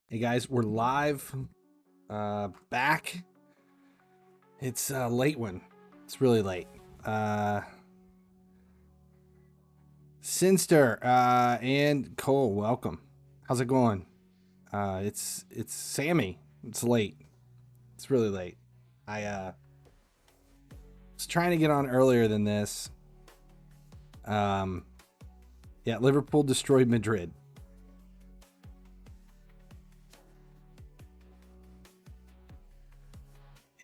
Hey guys, we're live. Back. It's a late one. It's really late. Sinster and Cole, welcome. How's it going? It's Sammy. It's late. It's really late. I was trying to get on earlier than this. Yeah, Liverpool destroyed Madrid.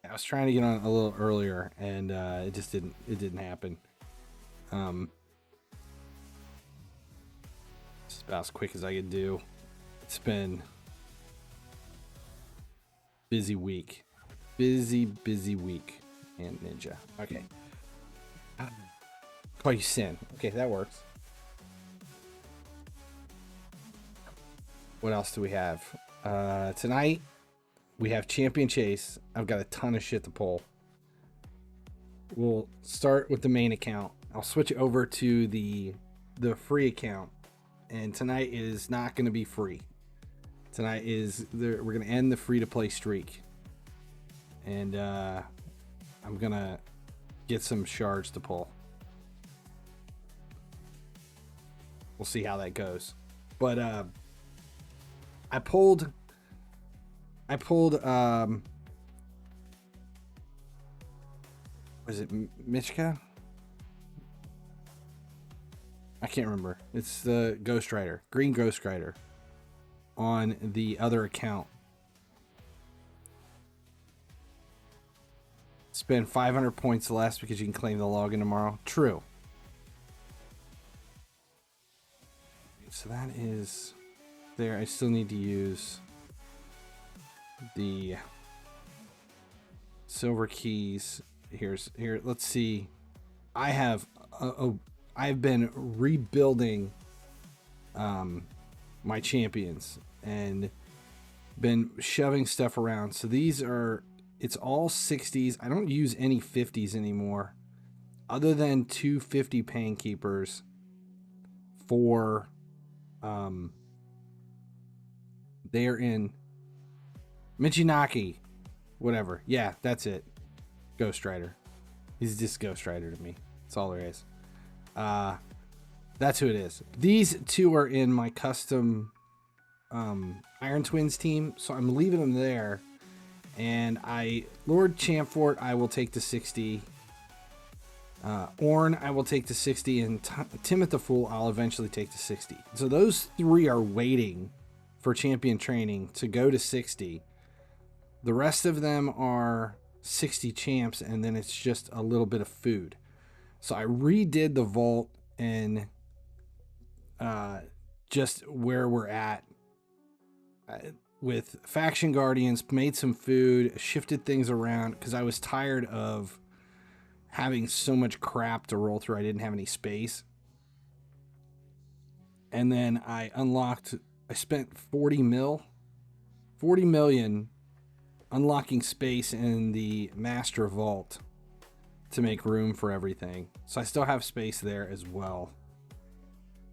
I was trying to get on a little earlier, and it just didn't happen. Just about as quick as I could do. It's been busy week, busy week, and Ninja. Okay, call you Sin. Okay, that works. What else do we have tonight? We have Champion Chase. I've got a ton of shit to pull. We'll start with the main account. I'll switch over to the free account. And tonight is not going to be free. Tonight is we're going to end the free-to-play streak. And I'm going to get some shards to pull. We'll see how that goes. But I pulled was it Michka? I can't remember. It's the Ghost Rider, Green Ghost Rider on the other account. Spend 500 points less because you can claim the login tomorrow. True. So that is there. I still need to use the silver keys. Here, let's see. I've been rebuilding my champions and been shoving stuff around. So it's all 60s. I don't use any 50s anymore other than 250 Pain Keepers for they're in Michinaki, whatever. Yeah, that's it. Ghost Rider. He's just Ghost Rider to me. That's all there is. That's who it is. These two are in my custom Iron Twins team, so I'm leaving them there. And Lord Champfort, I will take to 60. Ornn, I will take to 60, and Timothy the Fool, I'll eventually take to 60. So those three are waiting for champion training to go to 60. The rest of them are 60 champs, and then it's just a little bit of food. So I redid the vault and just where we're at with Faction Guardians, made some food, shifted things around because I was tired of having so much crap to roll through. I didn't have any space. And then I spent 40 million unlocking space in the Master Vault to make room for everything. So I still have space there as well.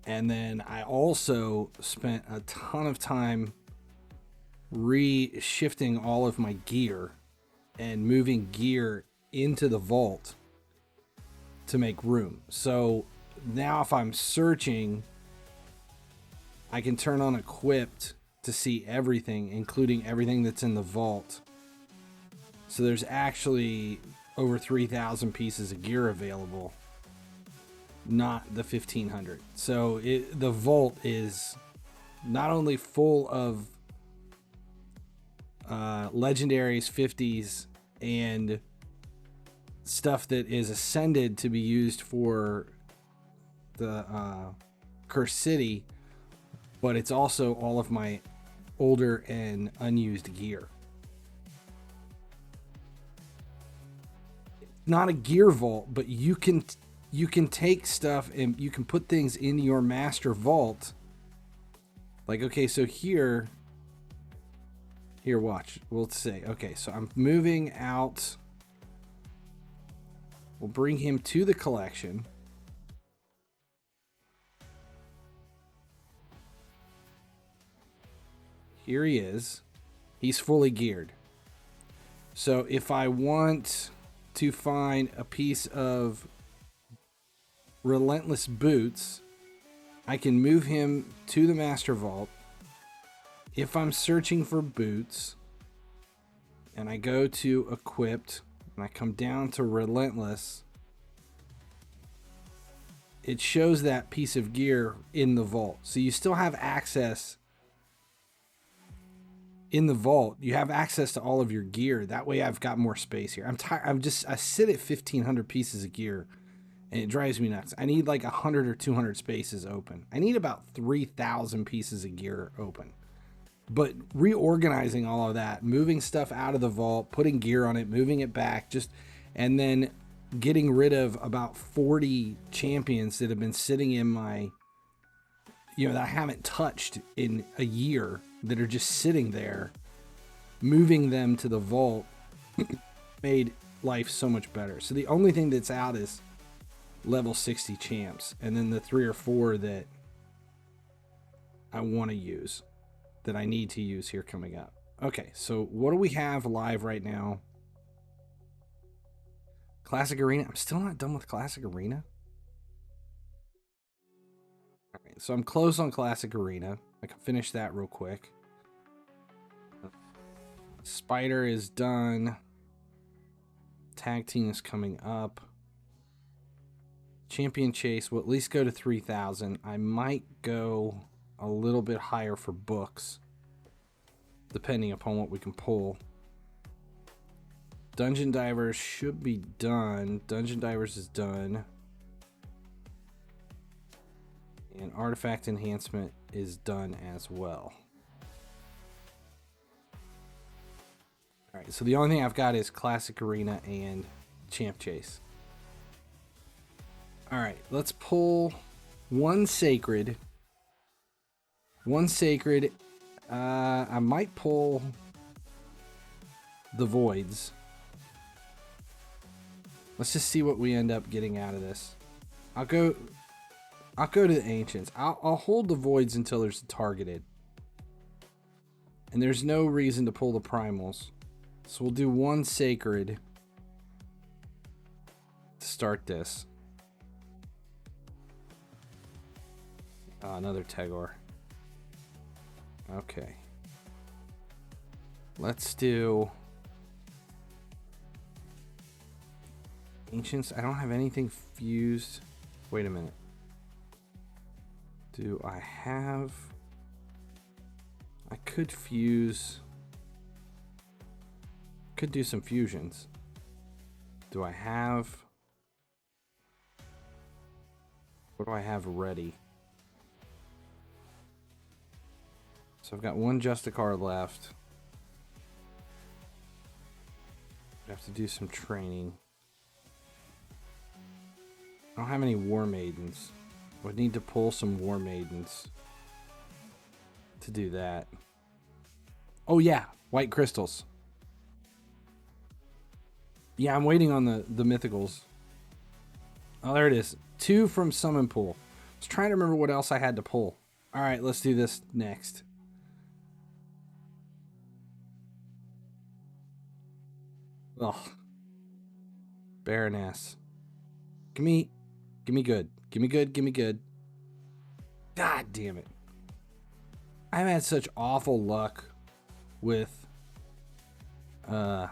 And then I also spent a ton of time re-shifting all of my gear and moving gear into the vault to make room. So now if I'm searching, I can turn on equipped to see everything, including everything that's in the vault. So there's actually over 3,000 pieces of gear available, not the 1,500. So the vault is not only full of legendaries, 50s, and stuff that is ascended to be used for the Cursed City, but it's also all of my older and unused gear. Not a gear vault, but you can take stuff and you can put things in your master vault. Like, okay, so here watch. We'll say, okay, so I'm moving out. We'll bring him to the collection. Here he is. He's fully geared. So if I want to find a piece of Relentless boots, I can move him to the Master Vault. If I'm searching for boots, and I go to Equipped, and I come down to Relentless, it shows that piece of gear in the vault. So you still have access in the vault. You have access to all of your gear. That way I've got more space here. I'm tired. I sit at 1,500 pieces of gear, and it drives me nuts. I need like 100 or 200 spaces open. I need about 3,000 pieces of gear open. But reorganizing all of that, moving stuff out of the vault, putting gear on it, moving it back, and then getting rid of about 40 champions that have been sitting in my, that I haven't touched in a year, that are just sitting there, moving them to the vault made life so much better. So the only thing that's out is level 60 champs, and then the 3 or 4 that I want to use, that I need to use here coming up. Okay, so what do we have live right now? Classic Arena. I'm still not done with Classic Arena. All right, so I'm close on Classic Arena. I can finish that real quick. Spider is done. Tag team is coming up. Champion Chase will at least go to 3,000. I might go a little bit higher for books, depending upon what we can pull. Dungeon Divers should be done. Dungeon Divers is done. And Artifact Enhancement is done as well. Alright, so the only thing I've got is Classic Arena and Champ Chase. Alright, let's pull one Sacred. One Sacred. I might pull the Voids. Let's just see what we end up getting out of this. I'll go to the Ancients. I'll hold the Voids until there's a targeted. And there's no reason to pull the Primals. So we'll do one Sacred to start this. Another Tegor. Okay. Let's do Ancients. I don't have anything fused. Wait a minute. Do I have... I could fuse... Could do some fusions. Do I have... What do I have ready? So I've got one Justicar left. I have to do some training. I don't have any War Maidens. I would need to pull some War Maidens to do that. Oh yeah, White Crystals. Yeah, I'm waiting on the Mythicals. Oh, there it is. 2 from Summon Pool. I was trying to remember what else I had to pull. Alright, let's do this next. Ugh. Baroness. Give me good. Give me good. Give me good. God damn it. I've had such awful luck with the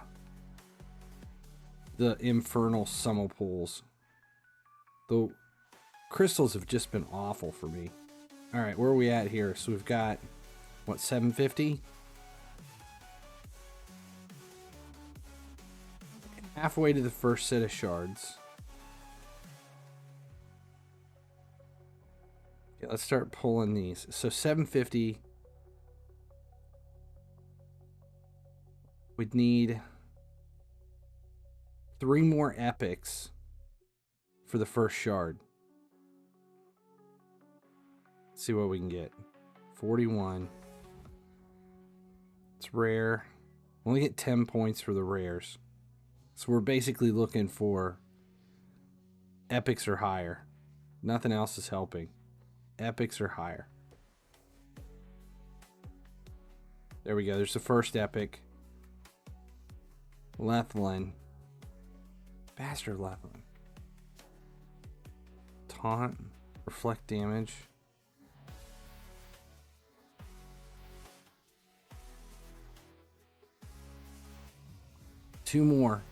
Infernal Summon Pools. The crystals have just been awful for me. Alright, where are we at here? So we've got, what, 750? Halfway to the first set of shards. Okay, let's start pulling these. So 750. We'd need 3 more epics for the first shard. Let's see what we can get. 41. It's rare. Only get 10 points for the rares. So we're basically looking for epics or higher. Nothing else is helping. Epics or higher. There we go. There's the first epic. Lethlin. Bastard Lethlin. Taunt. Reflect damage. Two more.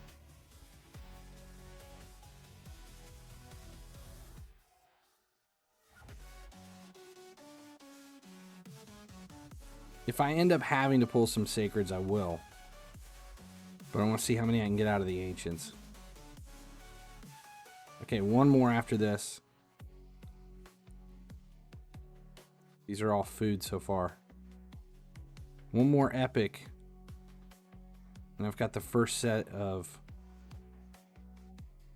If I end up having to pull some sacreds, I will. But I want to see how many I can get out of the ancients. Okay, one more after this. These are all food so far. One more epic. And I've got the first set of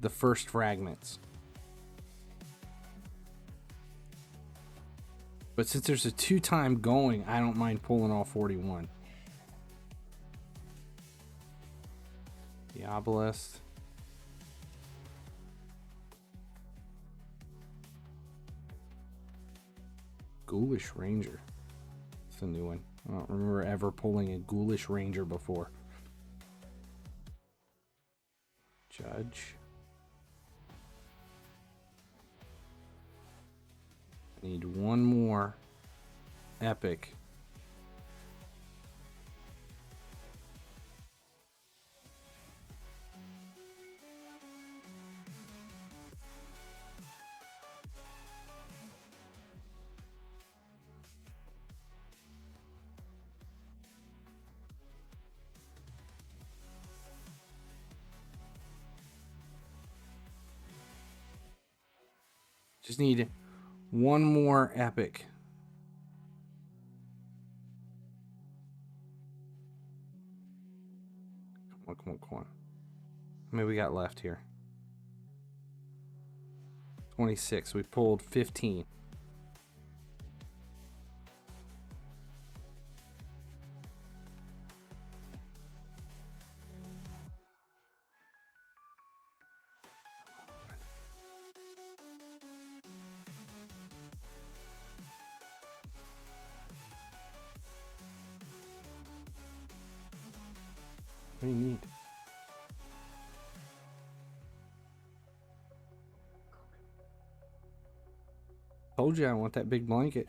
the first fragments. But since there's a 2-time going, I don't mind pulling all 41. The Obelisk. Ghoulish Ranger. It's a new one. I don't remember ever pulling a Ghoulish Ranger before. Judge. I need one more epic. Just need one more epic. Come on, come on, come on. How many we got left here? 26. We pulled 15. What do you need? Told you I want that big blanket.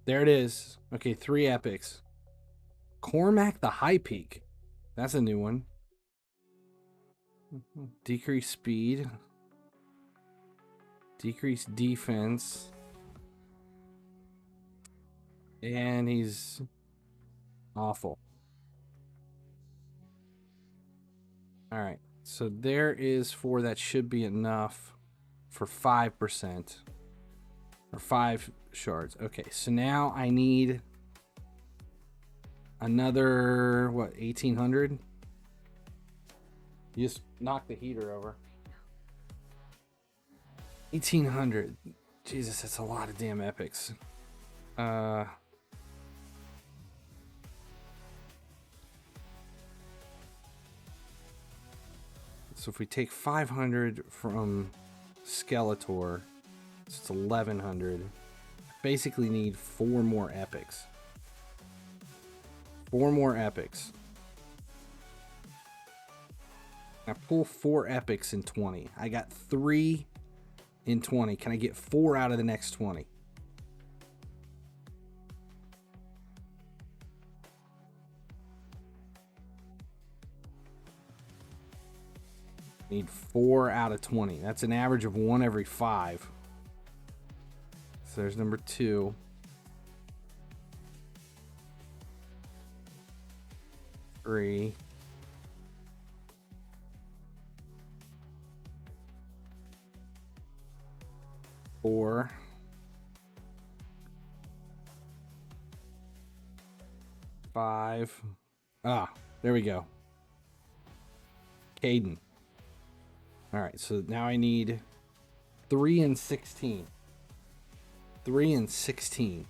There it is. Okay, 3 epics. Cormac the High Peak. That's a new one. Decrease speed. Decrease defense. And he's awful. Alright, so there is 4. That should be enough for 5%. Or 5 shards. Okay, so now I need another, what, 1,800? You just knock the heater over. 1,800. Jesus, that's a lot of damn epics. So if we take 500 from Skeletor, it's 1,100. Basically need 4 more epics. 4 more epics. I pull 4 epics in 20. I got 3 in 20. Can I get 4 out of the next 20? Need 4 out of 20. That's an average of 1 every 5. So there's number 2. 3. 4. 5. Ah, there we go. Caden. All right, so now I need 3 and 16. 3 and 16.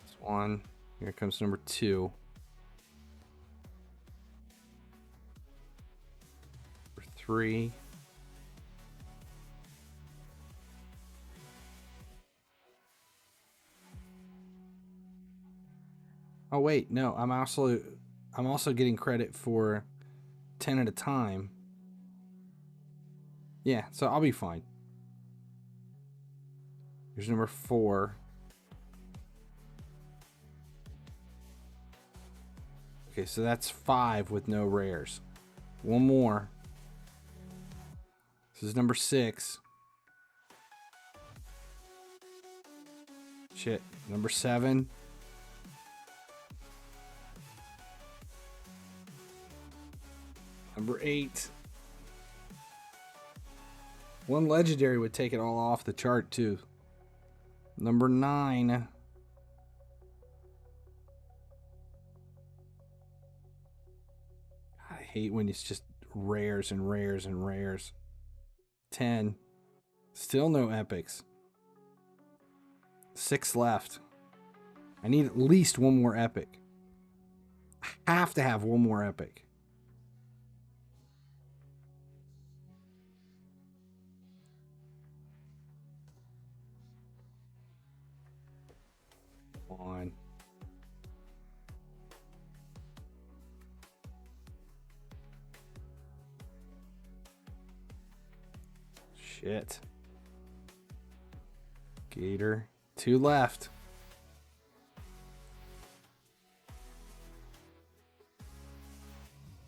That's 1. Here comes number 2. Number 3. Oh wait, no, I'm also getting credit for 10 at a time. Yeah, so I'll be fine. Here's number 4. Okay, so that's 5 with no rares. One more. This is number 6. Shit. Number 7. Number 8. One legendary would take it all off the chart too. Number 9. I hate when it's just rares and rares and rares. 10. Still no epics. 6 left. I need at least one more epic. I have to have one more epic. Come on. Shit. Gator. 2 left.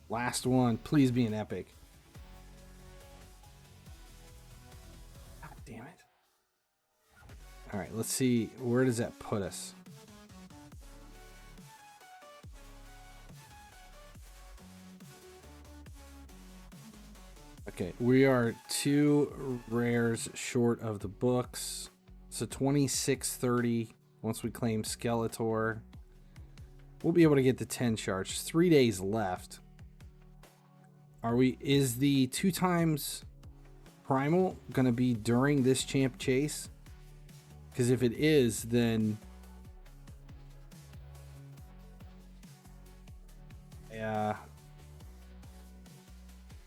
Last one. Please be an epic. God damn it. Alright, let's see. Where does that put us? Okay, we are 2 rares short of the books. So 2630 once we claim Skeletor. We'll be able to get the 10 shards. 3 days left. Is the 2 times primal gonna be during this champ chase? Because if it is, then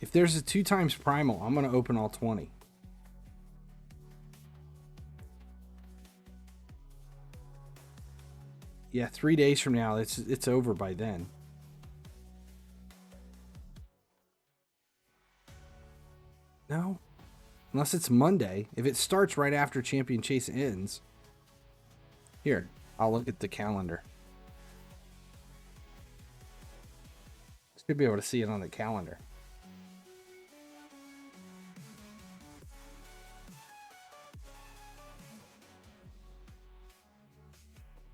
if there's a 2 times primal, I'm gonna open all 20. Yeah, 3 days from now, it's over by then. No, unless it's Monday. If it starts right after Champion Chase ends. Here, I'll look at the calendar. Should be able to see it on the calendar.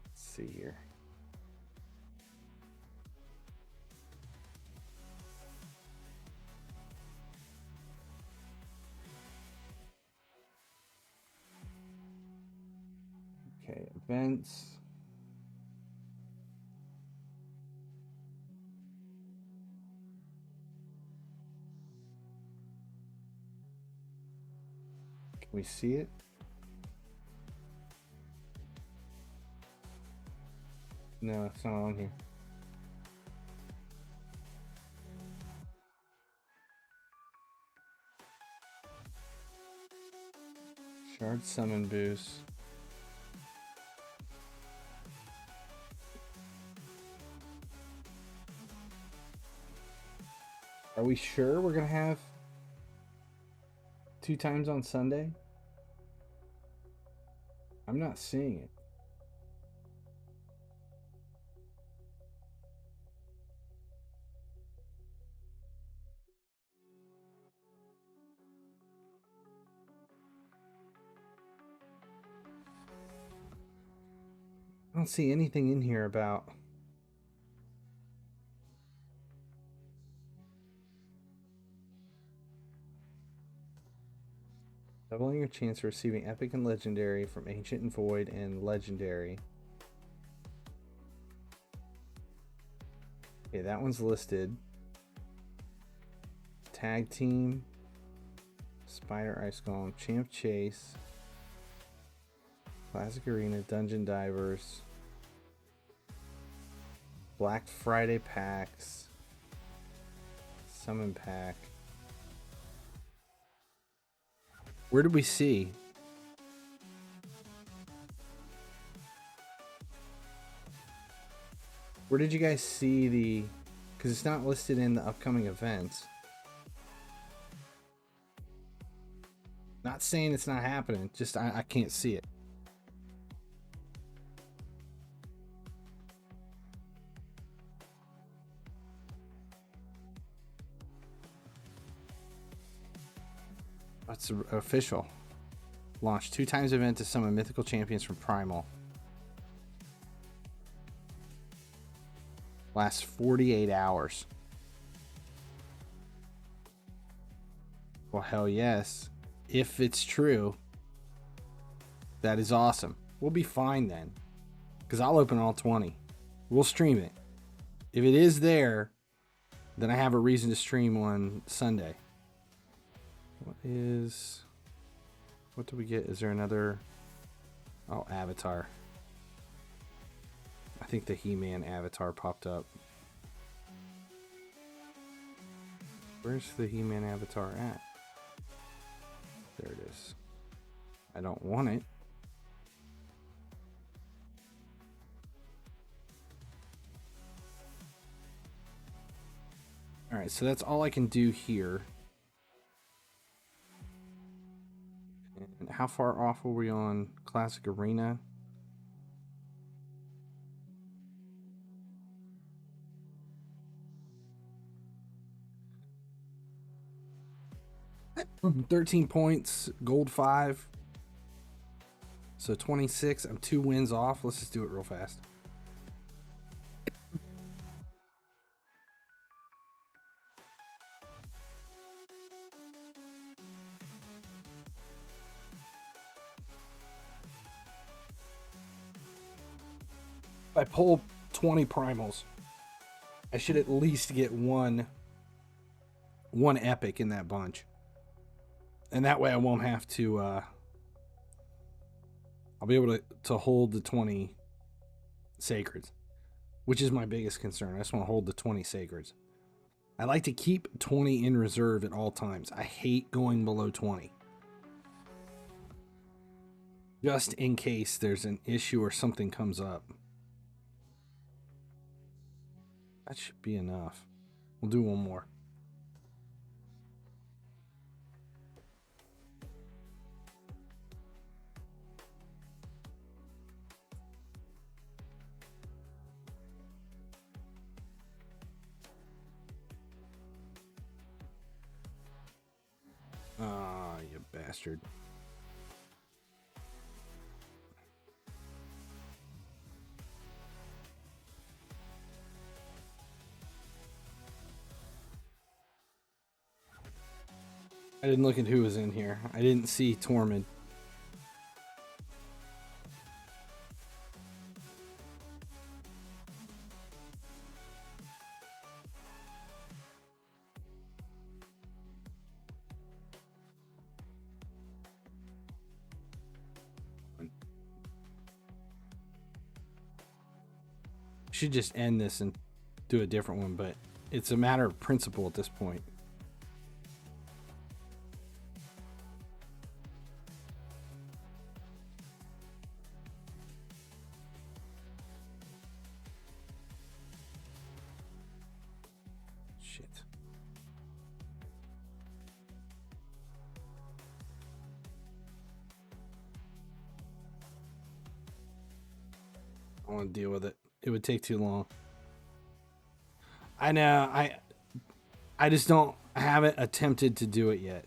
Let's see here. Okay, events. Can we see it? No, it's not on here. Shard summon boost. Are we sure we're gonna have 2 times on Sunday? I'm not seeing it. I don't see anything in here about doubling your chance of receiving epic and legendary from Ancient and Void and legendary. Okay, that one's listed. Tag team, Spider Ice Golem, Champ Chase, Classic Arena, Dungeon Divers, Black Friday packs, Summon Pack. Where did we see? Where did you guys see the... Because it's not listed in the upcoming events. Not saying it's not happening, just I can't see it. That's official. Launch 2 times event to summon mythical champions from Primal. Lasts 48 hours. Well, hell yes. If it's true, that is awesome. We'll be fine then. Because I'll open all 20. We'll stream it. If it is there, then I have a reason to stream on Sunday. What do we get? Is there another? Oh, avatar. I think the He-Man avatar popped up. Where's the He-Man avatar at? There it is. I don't want it. Alright, so that's all I can do here. And how far off are we on Classic Arena? Mm-hmm. 13 points, gold 5. So 26. I'm 2 wins off. Let's just do it real fast. If I pull 20 primals, I should at least get one epic in that bunch. And that way I won't have to, I'll be able to hold the 20 sacreds, which is my biggest concern. I just want to hold the 20 sacreds. I like to keep 20 in reserve at all times. I hate going below 20. Just in case there's an issue or something comes up. That should be enough. We'll do one more. Ah, you bastard. I didn't look at who was in here. I didn't see Tormund. Should just end this and do a different one, but it's a matter of principle at this point. Shit. I want to deal with it. It would take too long. I know. I just don't. I haven't attempted to do it yet.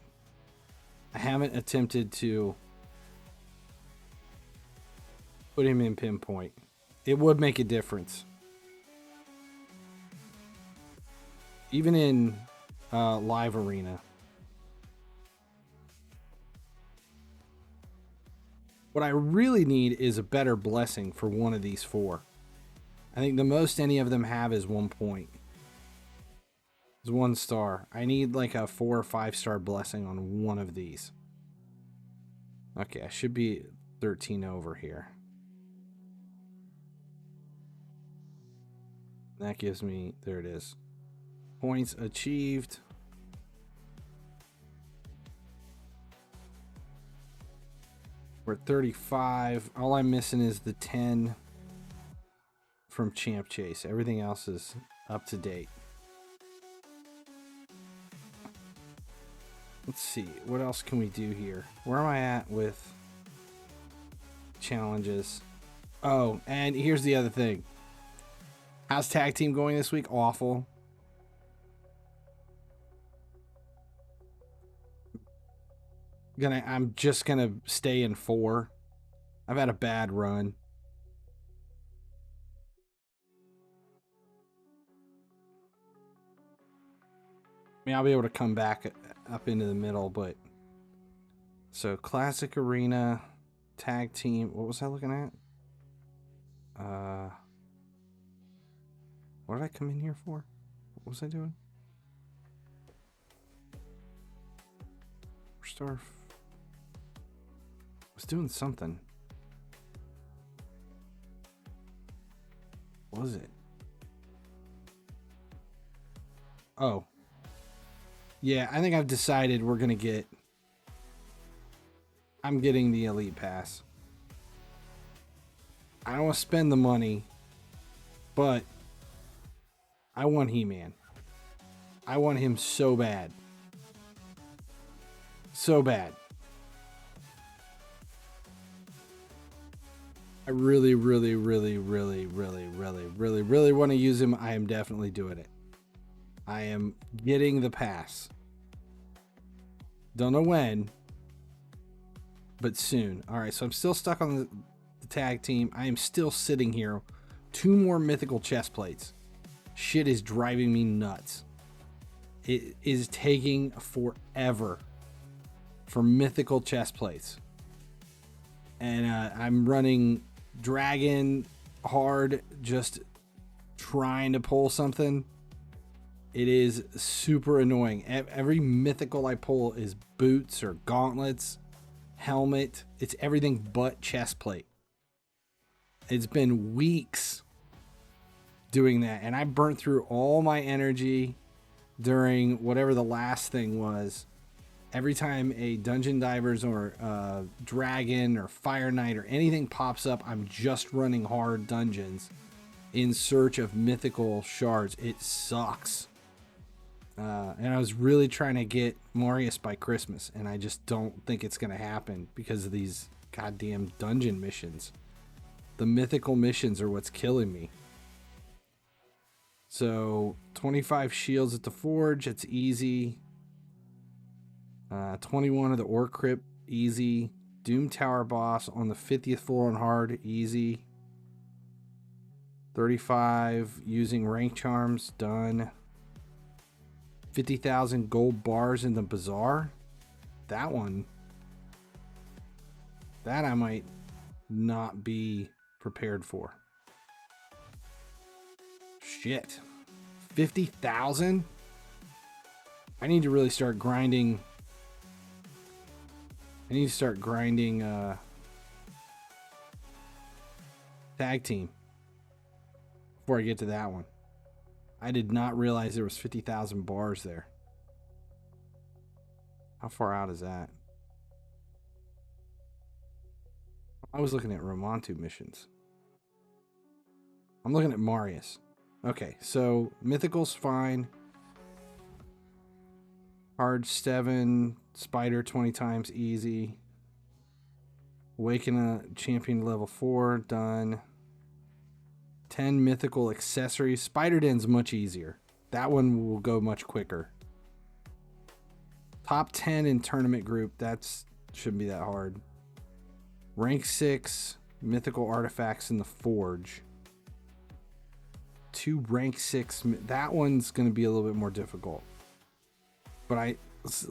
I haven't attempted to put him in pinpoint. It would make a difference. Even in live arena. What I really need is a better blessing for one of these 4. I think the most any of them have is 1 point. It's 1 star. I need like a 4 or 5 star blessing on one of these. Okay, I should be 13 over here. That gives me, there it is. Points achieved. We're at 35. All I'm missing is the 10 from Champ Chase. Everything else is up to date. Let's see. What else can we do here? Where am I at with challenges? Oh, and here's the other thing. How's tag team going this week? Awful. I'm just gonna stay in 4. I've had a bad run. I mean, I'll be able to come back up into the middle, but so classic arena, tag team. What was I looking at? What did I come in here for? What was I doing? Star. Was doing something. What was it? Oh. Yeah, I think I've decided we're gonna get. I'm getting the Elite Pass. I don't want to spend the money, but I want He-Man. I want him so bad. So bad. I really want to use him. I am definitely doing it. I am getting the pass. Don't know when, but soon. All right, so I'm still stuck on the tag team. I am still sitting here. 2 more mythical chest plates. Shit is driving me nuts. It is taking forever for mythical chest plates. And I'm running dragon hard, just trying to pull something. It is super annoying. Every mythical I pull is boots or gauntlets, helmet. It's everything but chest plate. It's been weeks doing that, and I burnt through all my energy during whatever the last thing was. Every time a Dungeon Divers or Dragon or Fire Knight or anything pops up, I'm just running hard dungeons in search of mythical shards. It sucks. And I was really trying to get Marius by Christmas, and I just don't think it's going to happen because of these goddamn dungeon missions. The mythical missions are what's killing me. So 25 shields at the forge, it's easy. 21 of the ore crypt, easy. Doom Tower boss on the 50th floor on hard, easy. 35 using rank charms, done. 50,000 gold bars in the bazaar. That one, that I might not be prepared for. Shit. 50,000? I need to really start grinding. I need to start grinding tag team before I get to that one. I did not realize there was 50,000 bars there. How far out is that? I was looking at Romantu missions. I'm looking at Marius. Okay, so Mythical's fine. Hard 7, Spider 20 times, easy. Awaken a champion level 4, done. 10 mythical accessories. Spider Den's much easier. That one will go much quicker. Top 10 in tournament group. That's shouldn't be that hard. Rank 6 mythical artifacts in the forge. 2 rank 6. That one's going to be a little bit more difficult. But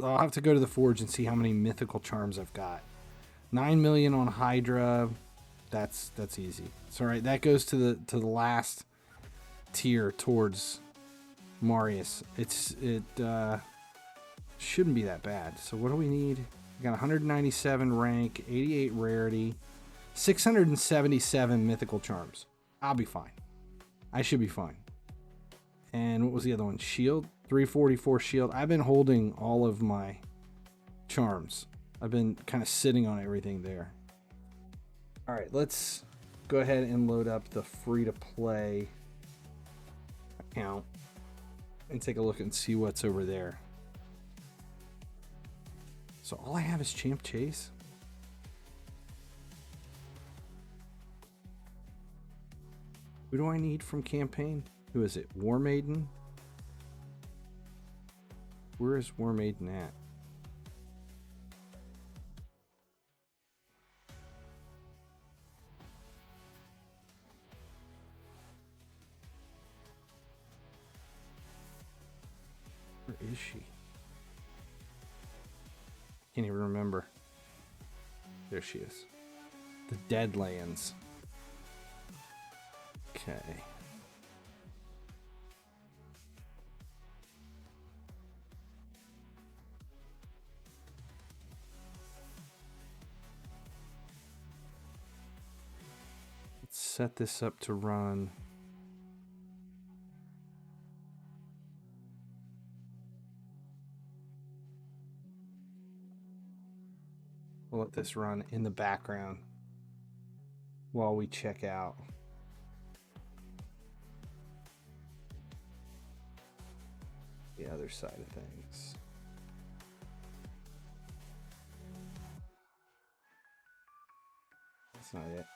I'll have to go to the forge and see how many mythical charms I've got. 9 million on HYDRA. That's easy. So right, that goes to the last tier towards Marius. It shouldn't be that bad. So what do we need? We got 197 rank, 88 rarity, 677 mythical charms. I'll be fine. I should be fine. And what was the other one? Shield, 344 shield. I've been holding all of my charms. I've been kind of sitting on everything there. All right, let's go ahead and load up the free-to-play account and take a look and see what's over there. So all I have is Champ Chase. Who do I need from campaign? Who is it? War Maiden? Where is War Maiden at? Where is she? Can't even remember. There she is. The Deadlands. Okay. Let's set this up to run. We'll let this run in the background while we check out. The other side of things. That's not it.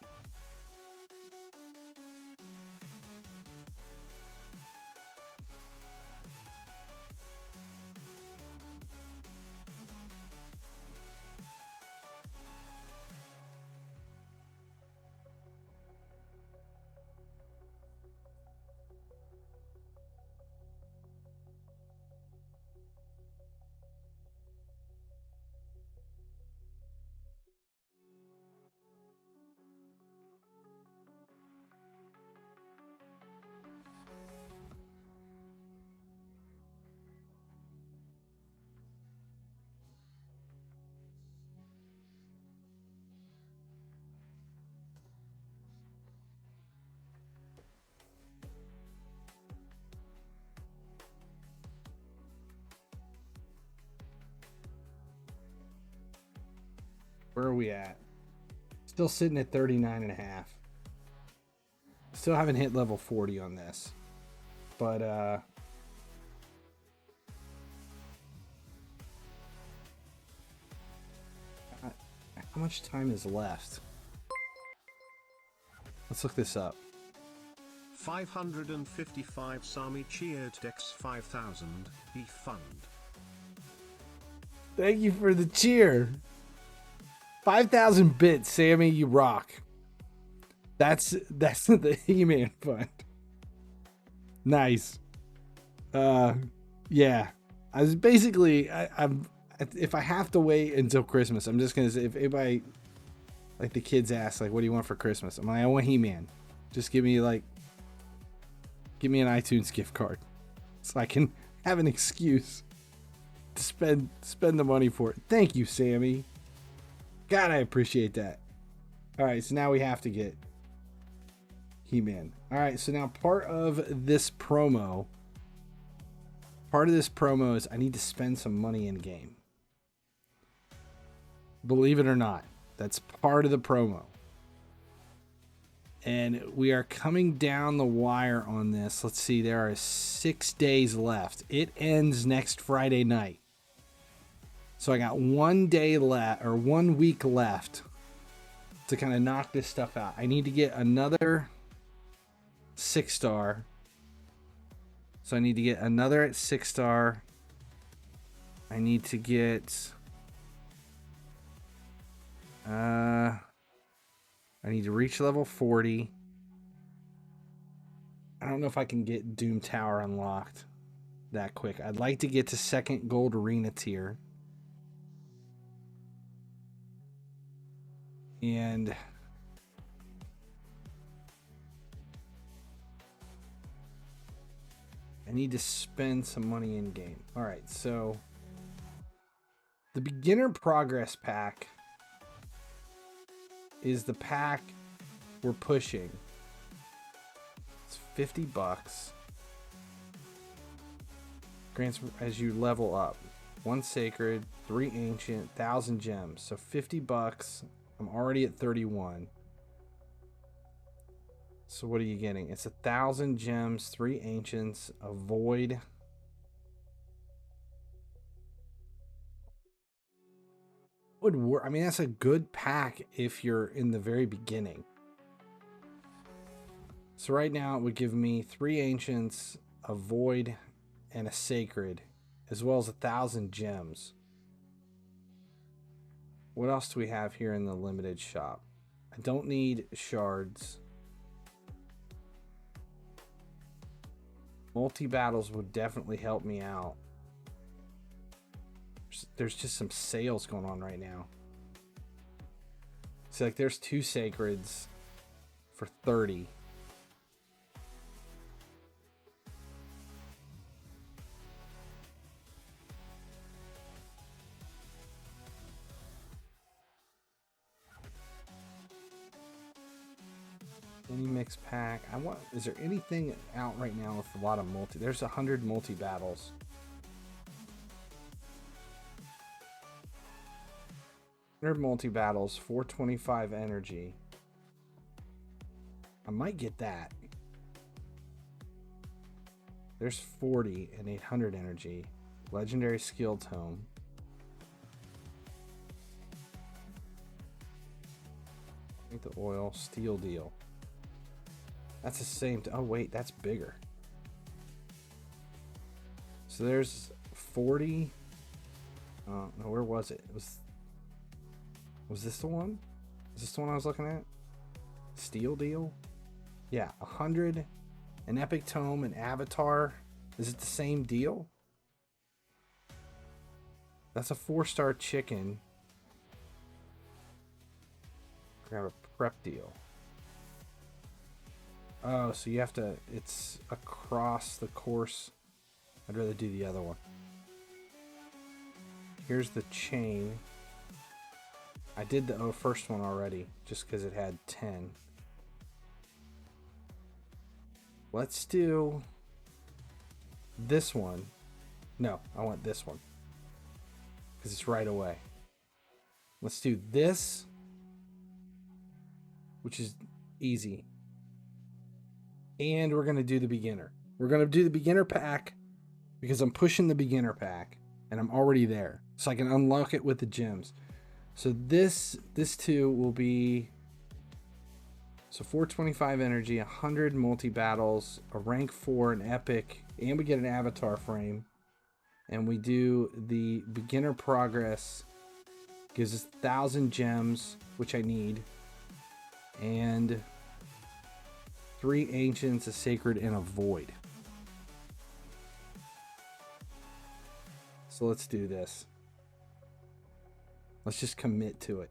Where are we at? Still sitting at 39.5. Still haven't hit level 40 on this. But, how much time is left? Let's look this up. 555 Sami cheered Dex 5000. He fund. Thank you for the cheer. 5,000 bits, Sammy, you rock. That's the He-Man fund. Nice. Yeah. I was basically I'm if I have to wait until Christmas, I'm just gonna say, if anybody, like the kids ask, like, what do you want for Christmas? I'm like, I want He-Man. Just give me an iTunes gift card so I can have an excuse to spend the money for it. Thank you, Sammy. God, I appreciate that. All right, so now we have to get He-Man. All right, so now part of this promo is I need to spend some money in game. Believe it or not, that's part of the promo. And we are coming down the wire on this. Let's see, there are 6 days left. It ends next Friday night. So I got 1 day left, or 1 week left to kind of knock this stuff out. I need to get another 6-star. So I need to get another at 6-star. I need to get... I need to reach level 40. I don't know if I can get Doom Tower unlocked that quick. I'd like to get to 2nd Gold Arena tier. And I need to spend some money in game. All right, so the beginner progress pack is the pack we're pushing. It's $50. Grants as you level up. 1 sacred, 3 ancient, 1,000 gems. So $50. I'm already at 31. So what are you getting? It's 1,000 gems, 3 ancients, a void. Would work. I mean, that's a good pack if you're in the very beginning. So right now it would give me 3 ancients, a void, and a sacred, as well as 1,000 gems. What else do we have here in the limited shop? I don't need shards. Multi-battles would definitely help me out. There's just some sales going on right now. So like there's 2 sacreds for 30. Any mix pack. I want. Is there anything out right now with a lot of multi? There's 100 multi battles. Multi battles, 425 energy. I might get that. There's 40 and 800 energy. Legendary skill tome. Take the oil, steel deal. That's the same. Oh wait, that's bigger. So there's 40. No, where was it? It was this the one? Is this the one I was looking at? Steel deal? Yeah, 100, an epic tome, an avatar. Is it the same deal? That's a 4-star chicken. Grab a prep deal. Oh, so you have to, it's across the course. I'd rather do the other one. Here's the chain. I did the first one already, just because it had 10. Let's do this one. No, I want this one, because it's right away. Let's do this, which is easy. And we're going to do the beginner. We're going to do the beginner pack, because I'm pushing the beginner pack, and I'm already there. So I can unlock it with the gems. So this too will be, so 425 energy, 100 multi-battles, a rank 4, an epic, and we get an avatar frame. And we do the beginner progress, gives us 1,000 gems, which I need, and 3 ancients, a sacred, and a void. So let's do this. Let's just commit to it.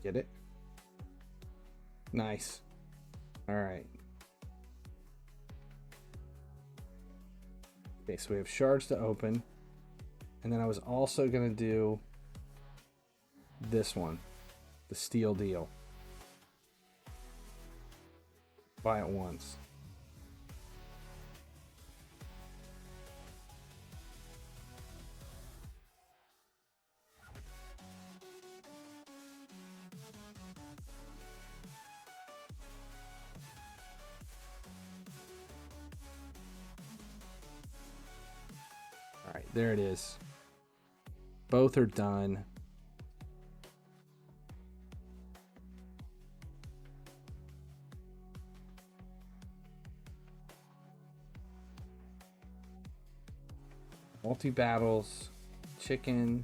Get it? Nice. All right. Okay, so we have shards to open. And then I was also going to do this one, the steel deal. Buy it once. All right, there it is. Both are done. Multi-battles, chicken,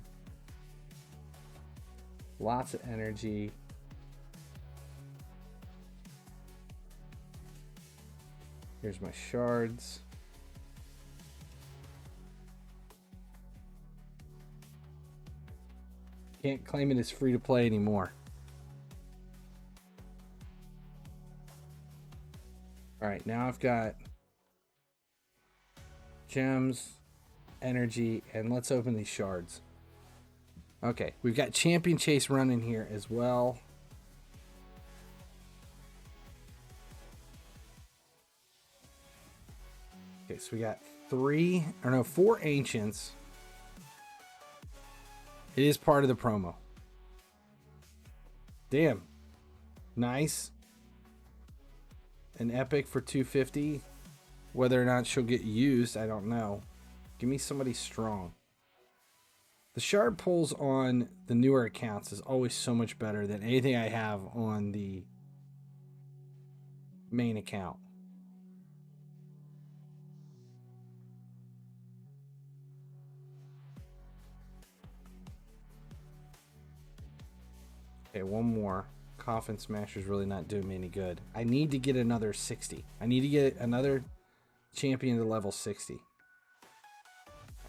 lots of energy. Here's my shards. Can't claim it as free to play anymore. All right, now I've got gems, energy, and let's open these shards. Okay, we've got Champion Chase running here as well. Okay, so we got 4 ancients. It is part of the promo. Damn. Nice. An epic for 250. Whether or not she'll get used, I don't know. Give me somebody strong. The shard pulls on the newer accounts is always so much better than anything I have on the main account. Okay, one more. Coffin Smasher's really not doing me any good. I need to get another 60. I need to get another champion to level 60.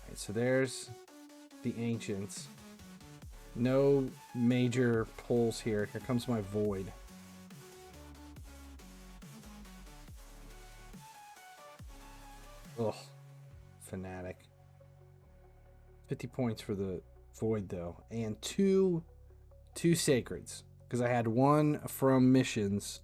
Alright, so there's the ancients. No major pulls here. Here comes my void. Ugh. Fanatic. 50 points for the void though. And two sacreds. Because I had one from missions.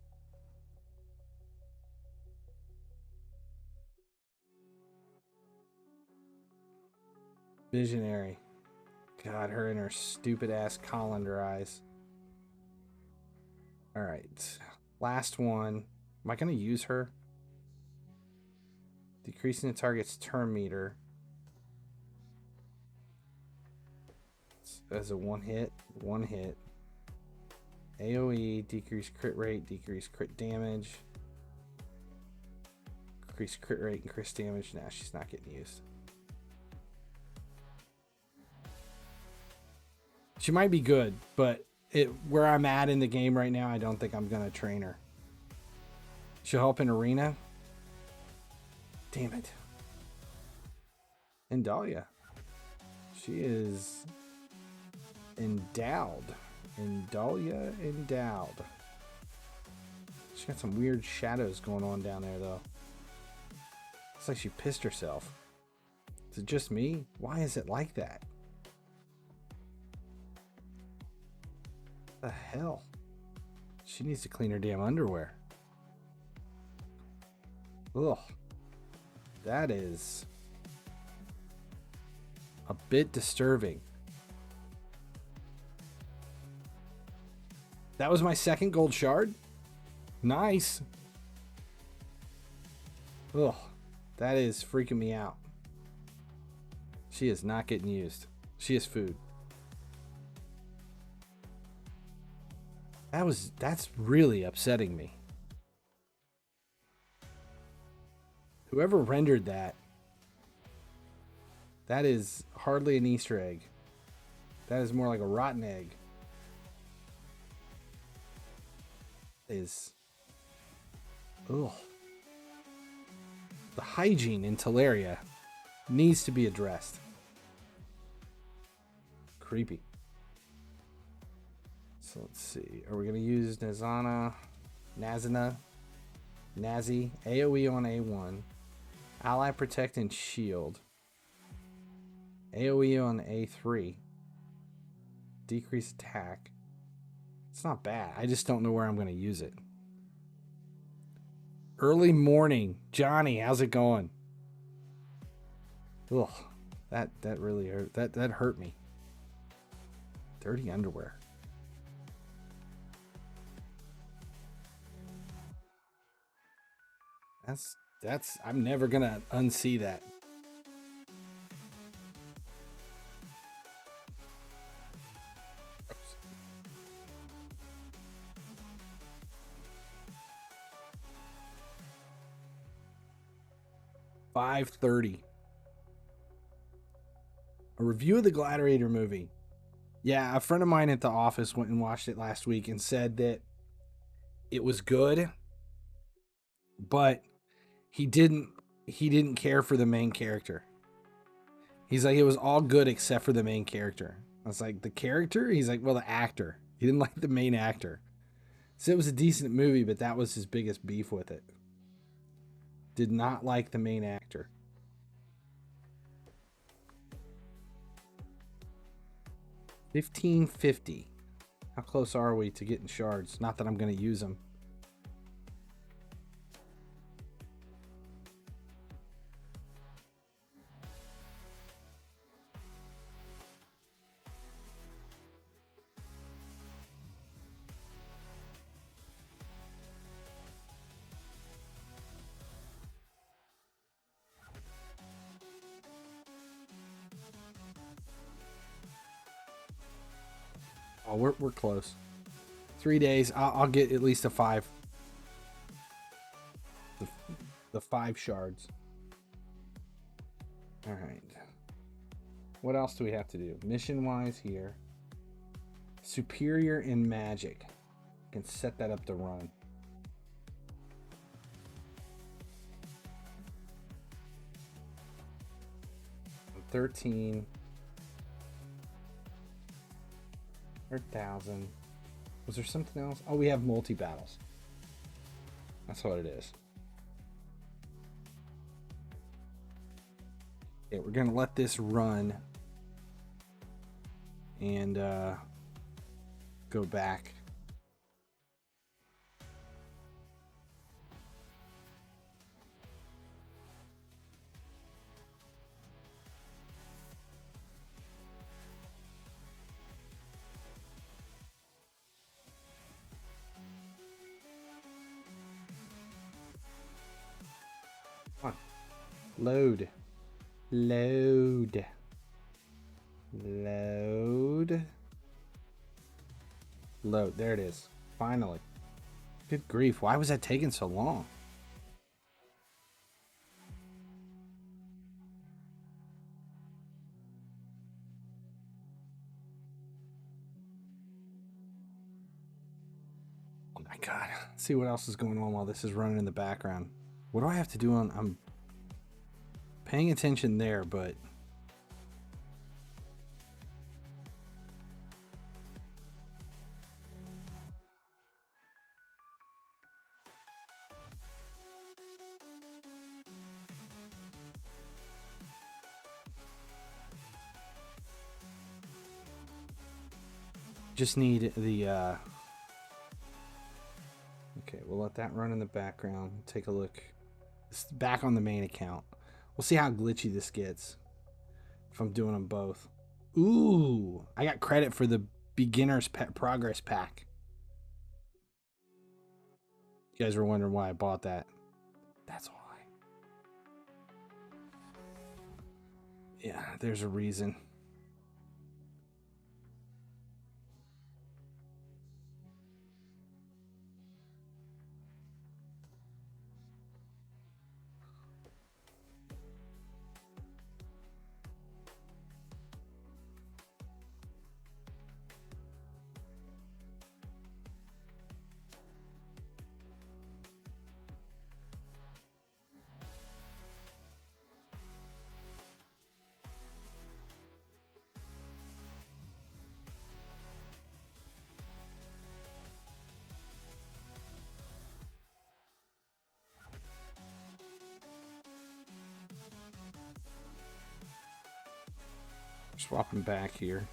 Visionary. God, her and her stupid ass colander eyes. Alright. Last one. Am I going to use her? Decreasing the target's turn meter. As a one hit. AoE, decrease crit rate, decrease crit damage. Increase crit rate and crit damage. Nah, she's not getting used. She might be good, but where I'm at in the game right now, I don't think I'm going to train her. She'll help in arena. Damn it. And Dahlia. She is endowed. Dahlia endowed. She got some weird shadows going on down there, though. It's like she pissed herself. Is it just me? Why is it like that? The hell? She needs to clean her damn underwear. Ugh. That is a bit disturbing. That was my second gold shard. Nice. Ugh. That is freaking me out. She is not getting used. She is food. That's really upsetting me. Whoever rendered that is hardly an Easter egg. That is more like a rotten egg. Ugh. The hygiene in Teleria needs to be addressed. Creepy. So let's see. Are we going to use Nazi, AoE on A1, Ally Protect and Shield, AoE on A3, decrease attack. It's not bad. I just don't know where I'm going to use it. Early morning. Johnny, how's it going? Ugh. That really hurt. That hurt me. Dirty underwear. That's I'm never gonna unsee that. $5.30. A review of the Gladiator movie. Yeah, a friend of mine at the office went and watched it last week and said that it was good, but he didn't care for the main character. He's like, it was all good except for the main character. I was like, the character? He's like, well, the actor. He didn't like the main actor. So it was a decent movie, but that was his biggest beef with it. Did not like the main actor. $15.50. How close are we to getting shards? Not that I'm going to use them. Oh, we're close. 3 days. I'll get at least a 5. The 5 shards. All right. What else do we have to do? Mission-wise here. Superior in magic. I can set that up to run. I'm 13. 100,000. Was there something else? Oh, we have multi-battles. That's what it is. Okay, we're gonna let this run and go back. Come on. Load. Load. Load. Load. There it is. Finally. Good grief. Why was that taking so long? Oh my God. Let's see what else is going on while this is running in the background. What do I have to do on... I'm paying attention there, but... just need the... Okay, we'll let that run in the background. Take a look. It's back on the main account. We'll see how glitchy this gets if I'm doing them both. Ooh, I got credit for the beginner's progress pack. You guys were wondering why I bought that. That's why. Yeah, there's a reason. Swapping back here.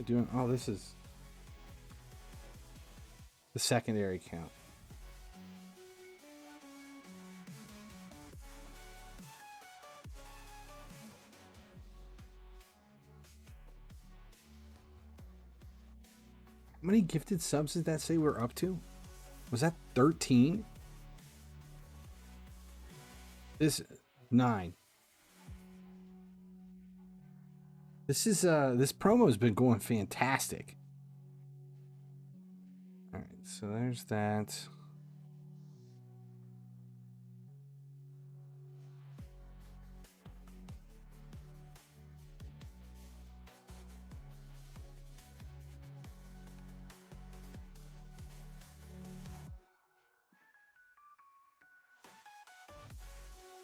Doing, oh, this is the secondary count. How many gifted subs did that say we're up to? Was that 13? This 9. This is this promo has been going fantastic. All right, so there's that.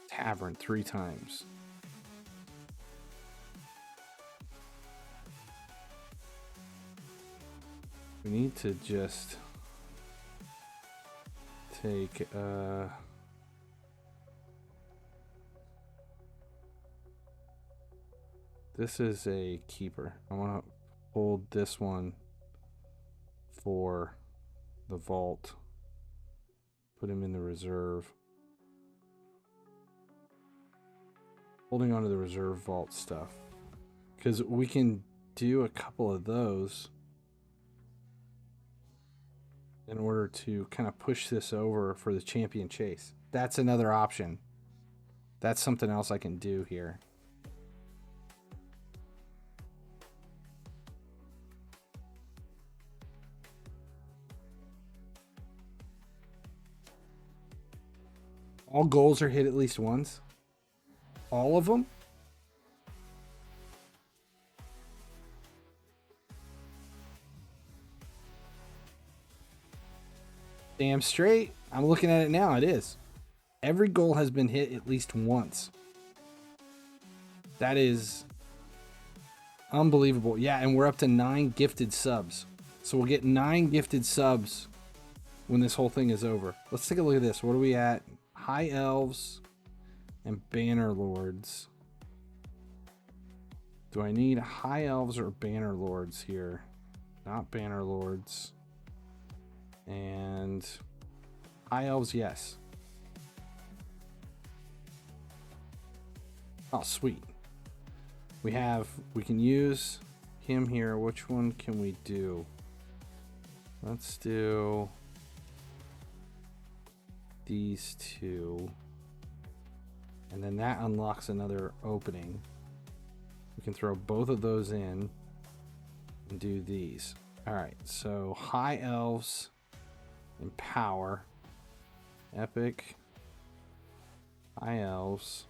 Tavern 3 times. We need to just take this is a keeper. I want to hold this one for the vault. Put him in the reserve. Holding on to the reserve vault stuff. Because we can do a couple of those in order to kind of push this over for the champion chase. That's another option. That's something else I can do here. All goals are hit at least once. All of them? Damn straight. I'm looking at it now. It is. Every goal has been hit at least once. That is unbelievable. Yeah, and we're up to 9 gifted subs. So we'll get 9 gifted subs when this whole thing is over. Let's take a look at this. What are we at? High Elves and Banner Lords. Do I need High Elves or Banner Lords here? Not Banner Lords. And High Elves, yes. Oh, sweet. We can use him here. Which one can we do? Let's do these 2. And then that unlocks another opening. We can throw both of those in and do these. All right, so High Elves and Power. Epic. High Elves.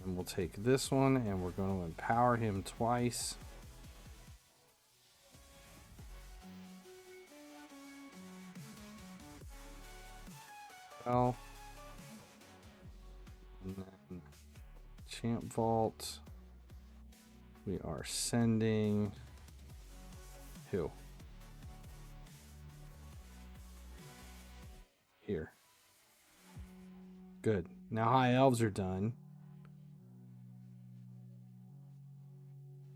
And we'll take this one and we're going to empower him twice. Well. And then Champ Vault. We are sending who? Here. Good. Now High Elves are done.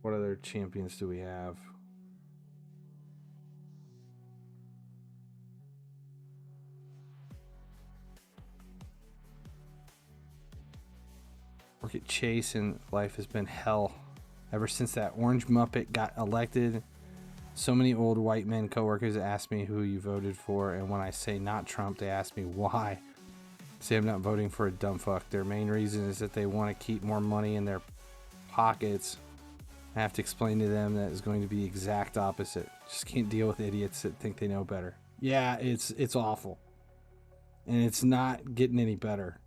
What other champions do we have? Work at Chase and life has been hell. Ever since that orange Muppet got elected, so many old white men coworkers ask me who you voted for, and when I say not Trump, they ask me why. I say I'm not voting for a dumb fuck. Their main reason is that they want to keep more money in their pockets. I have to explain to them that it's going to be the exact opposite. Just can't deal with idiots that think they know better. Yeah, it's awful. And it's not getting any better.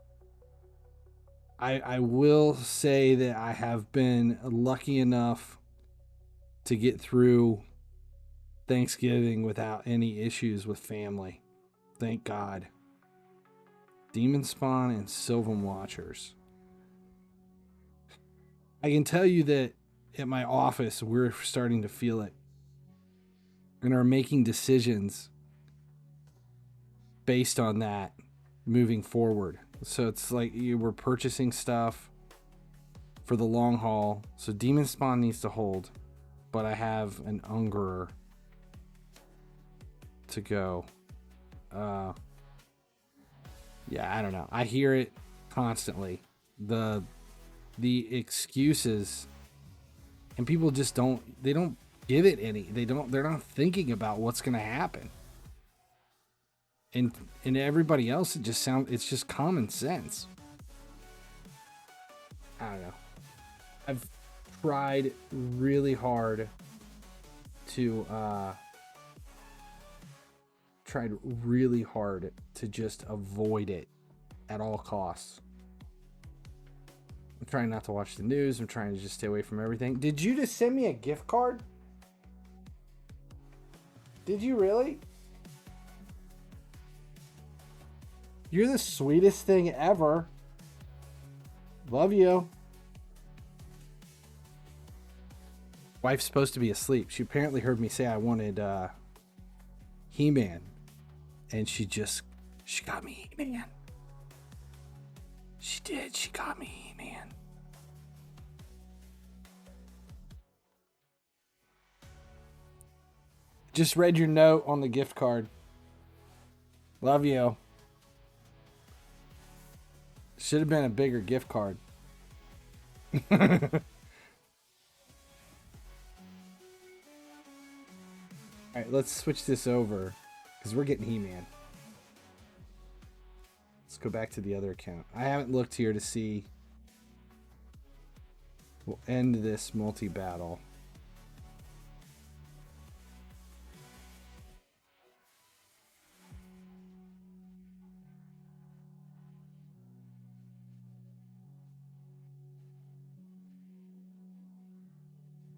I will say that I have been lucky enough to get through Thanksgiving without any issues with family. Thank God. Demon Spawn and Sylvan Watchers. I can tell you that at my office, we're starting to feel it and are making decisions based on that moving forward. So it's like we're purchasing stuff for the long haul. So Demon Spawn needs to hold, but I have an Ungerer to go. Yeah, I don't know. I hear it constantly. The excuses, and people just don't give it any. They're not thinking about what's going to happen. And everybody else, it's just common sense. I don't know. I've tried really hard to just avoid it at all costs. I'm trying not to watch the news. I'm trying to just stay away from everything. Did you just send me a gift card? Did you really? You're the sweetest thing ever. Love you. Wife's supposed to be asleep. She apparently heard me say I wanted He-Man. And she got me He-Man. She did. She got me He-Man. Just read your note on the gift card. Love you. Should have been a bigger gift card. Alright, let's switch this over. Because we're getting He-Man. Let's go back to the other account. I haven't looked here to see. We'll end this multi-battle.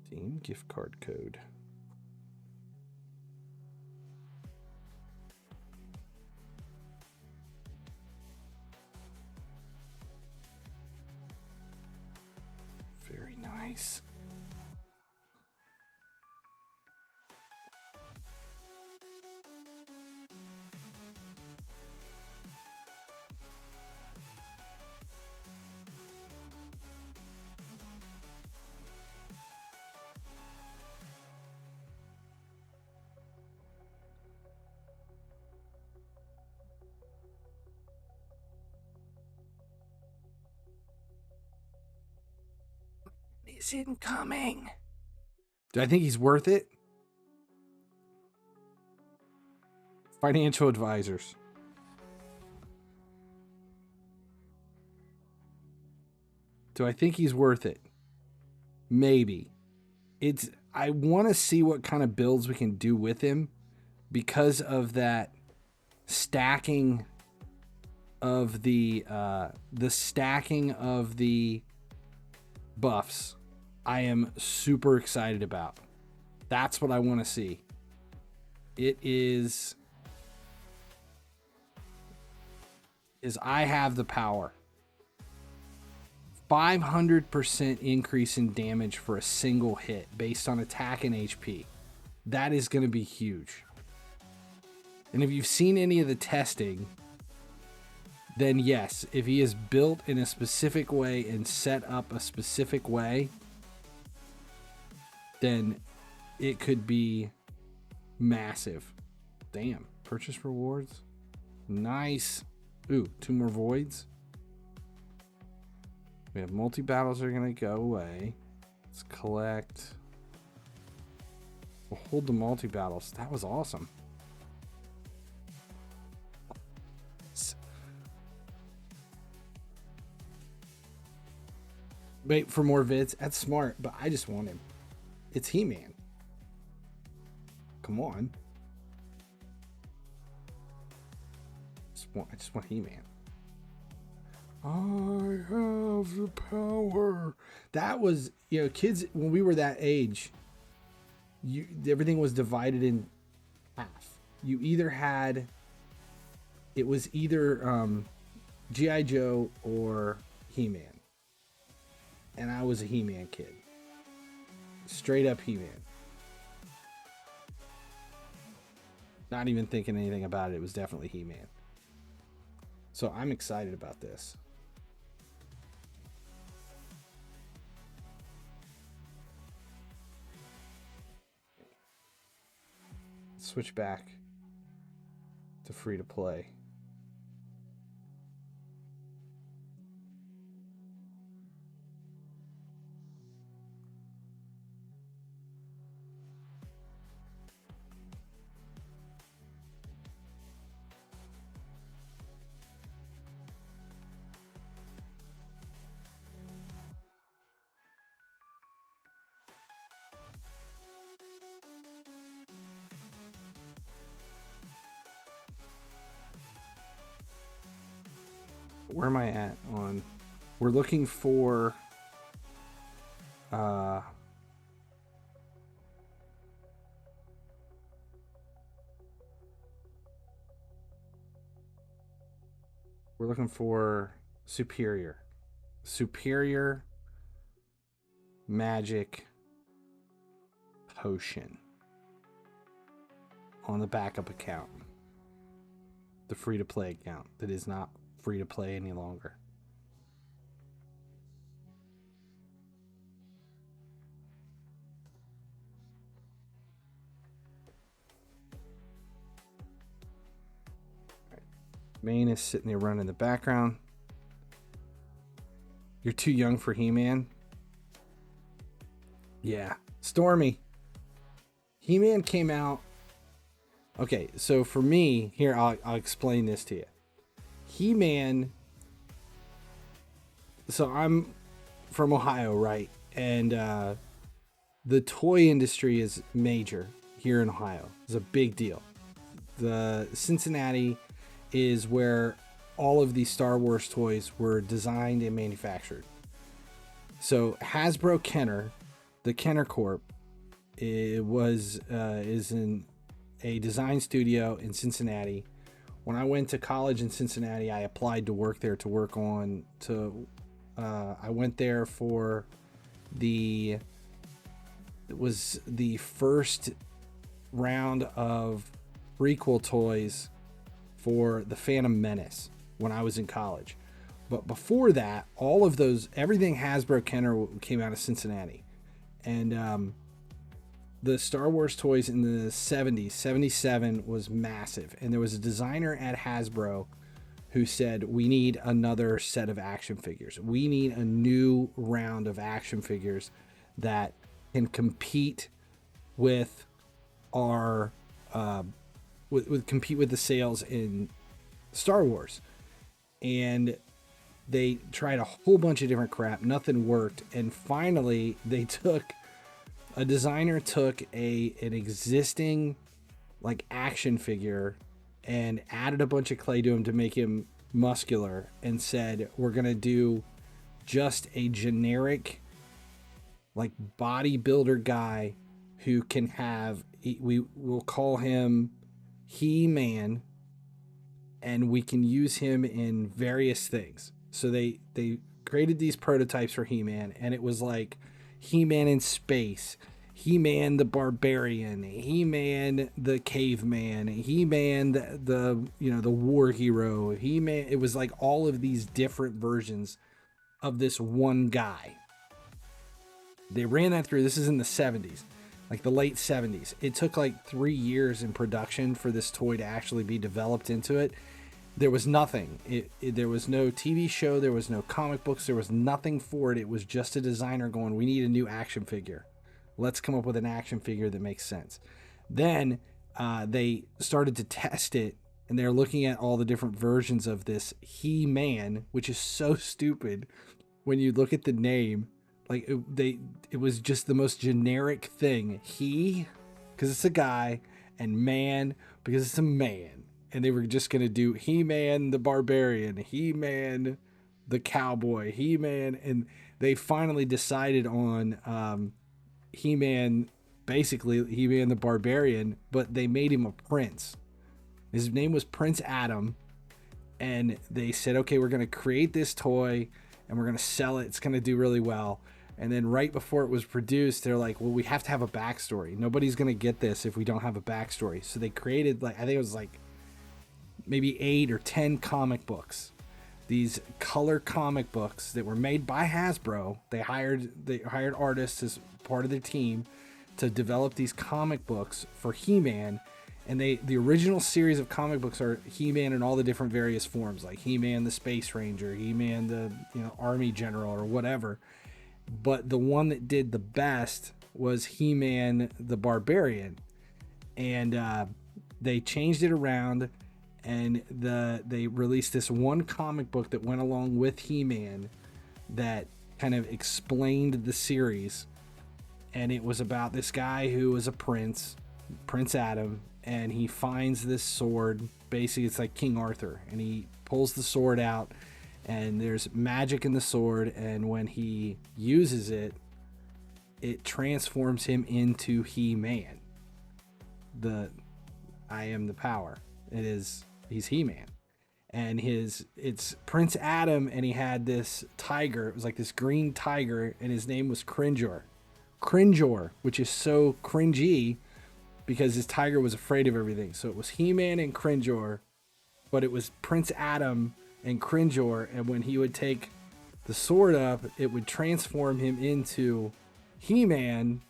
Steam gift card code. Very nice. Is incoming. Do I think he's worth it? Financial advisors. Do I think he's worth it? Maybe. I want to see what kind of builds we can do with him because of that stacking of the stacking of the buffs. I am super excited about. That's what I want to see. It is I have the power. 500% increase in damage for a single hit based on attack and HP. That is going to be huge. And if you've seen any of the testing, then yes, if he is built in a specific way and set up a specific way, then it could be massive. Damn. Purchase rewards. Nice. Ooh, 2 more voids. We have multi-battles are going to go away. Let's collect. We'll hold the multi-battles. That was awesome. Wait for more vids. That's smart, but I just want him. It's He-Man. Come on. I just want He-Man. I have the power. That was, kids, when we were that age, everything was divided in half. You either had, it was either G.I. Joe or He-Man. And I was a He-Man kid. Straight up He-Man. Not even thinking anything about it. It was definitely He-Man. So I'm excited about this. Switch back to free to play. where am I at on? We're looking for we're looking for superior magic potion on the backup account, the free-to-play account that is not free to play any longer. Main is sitting there running in the background. You're too young for He-Man. Yeah. Stormy. He-Man came out. Okay, so for me, here, I'll explain this to you. He-Man. So I'm from Ohio, right? And the toy industry is major here in Ohio. It's a big deal. The Cincinnati is where all of these Star Wars toys were designed and manufactured. So Hasbro Kenner, the Kenner Corp, is in a design studio in Cincinnati. When I went to college in Cincinnati, I applied to work there to work on I went there for it was the first round of prequel toys for the Phantom Menace when I was in college. But before that, all of those, everything Hasbro Kenner came out of Cincinnati. And the Star Wars toys in the 70s, 77 was massive. And there was a designer at Hasbro who said, we need another set of action figures. We need a new round of action figures that can compete with our compete with the sales in Star Wars. And they tried a whole bunch of different crap. Nothing worked. And finally, a designer took an existing like action figure and added a bunch of clay to him to make him muscular and said, we're going to do just a generic like bodybuilder guy who can have, we will call him He-Man, and we can use him in various things. So they created these prototypes for He-Man, and it was like He-Man in space, He-Man the barbarian, He-Man the caveman, He-Man the war hero, He-Man. It was like all of these different versions of this one guy. They ran that through. This is in the 70s, like the late 70s. It took like 3 years in production for this toy to actually be developed into it. There was nothing. There was no TV show. There was no comic books. There was nothing for it. It was just a designer going, we need a new action figure. Let's come up with an action figure that makes sense. Then they started to test it, and they're looking at all the different versions of this He-Man, which is so stupid when you look at the name. Like it was just the most generic thing. He, because it's a guy, and man, because it's a man. And they were just going to do He-Man the barbarian, He-Man the cowboy, He-Man. And they finally decided on He-Man, basically He-Man the barbarian, but they made him a prince. His name was Prince Adam. And they said, okay, we're going to create this toy and we're going to sell it. It's going to do really well. And then right before it was produced, they're like, well, we have to have a backstory. Nobody's going to get this if we don't have a backstory. So they created, like, I think it was like maybe 8 or 10 comic books. These color comic books that were made by Hasbro. They hired artists as part of their team to develop these comic books for He-Man. And the original series of comic books are He-Man in all the different various forms, like He-Man the Space Ranger, He-Man the Army General or whatever. But the one that did the best was He-Man the Barbarian. And they changed it around, and they released this one comic book that went along with He-Man that kind of explained the series. And it was about this guy who was a prince, Prince Adam, and he finds this sword. Basically, it's like King Arthur, and he pulls the sword out, and there's magic in the sword, and when he uses it, it transforms him into He-Man. I am the power. He's He-Man. And it's Prince Adam, and he had this tiger. It was like this green tiger, and his name was Cringor. Cringor, which is so cringy because his tiger was afraid of everything. So it was He-Man and Cringor, but it was Prince Adam and Cringor, and when he would take the sword up, it would transform him into He-Man,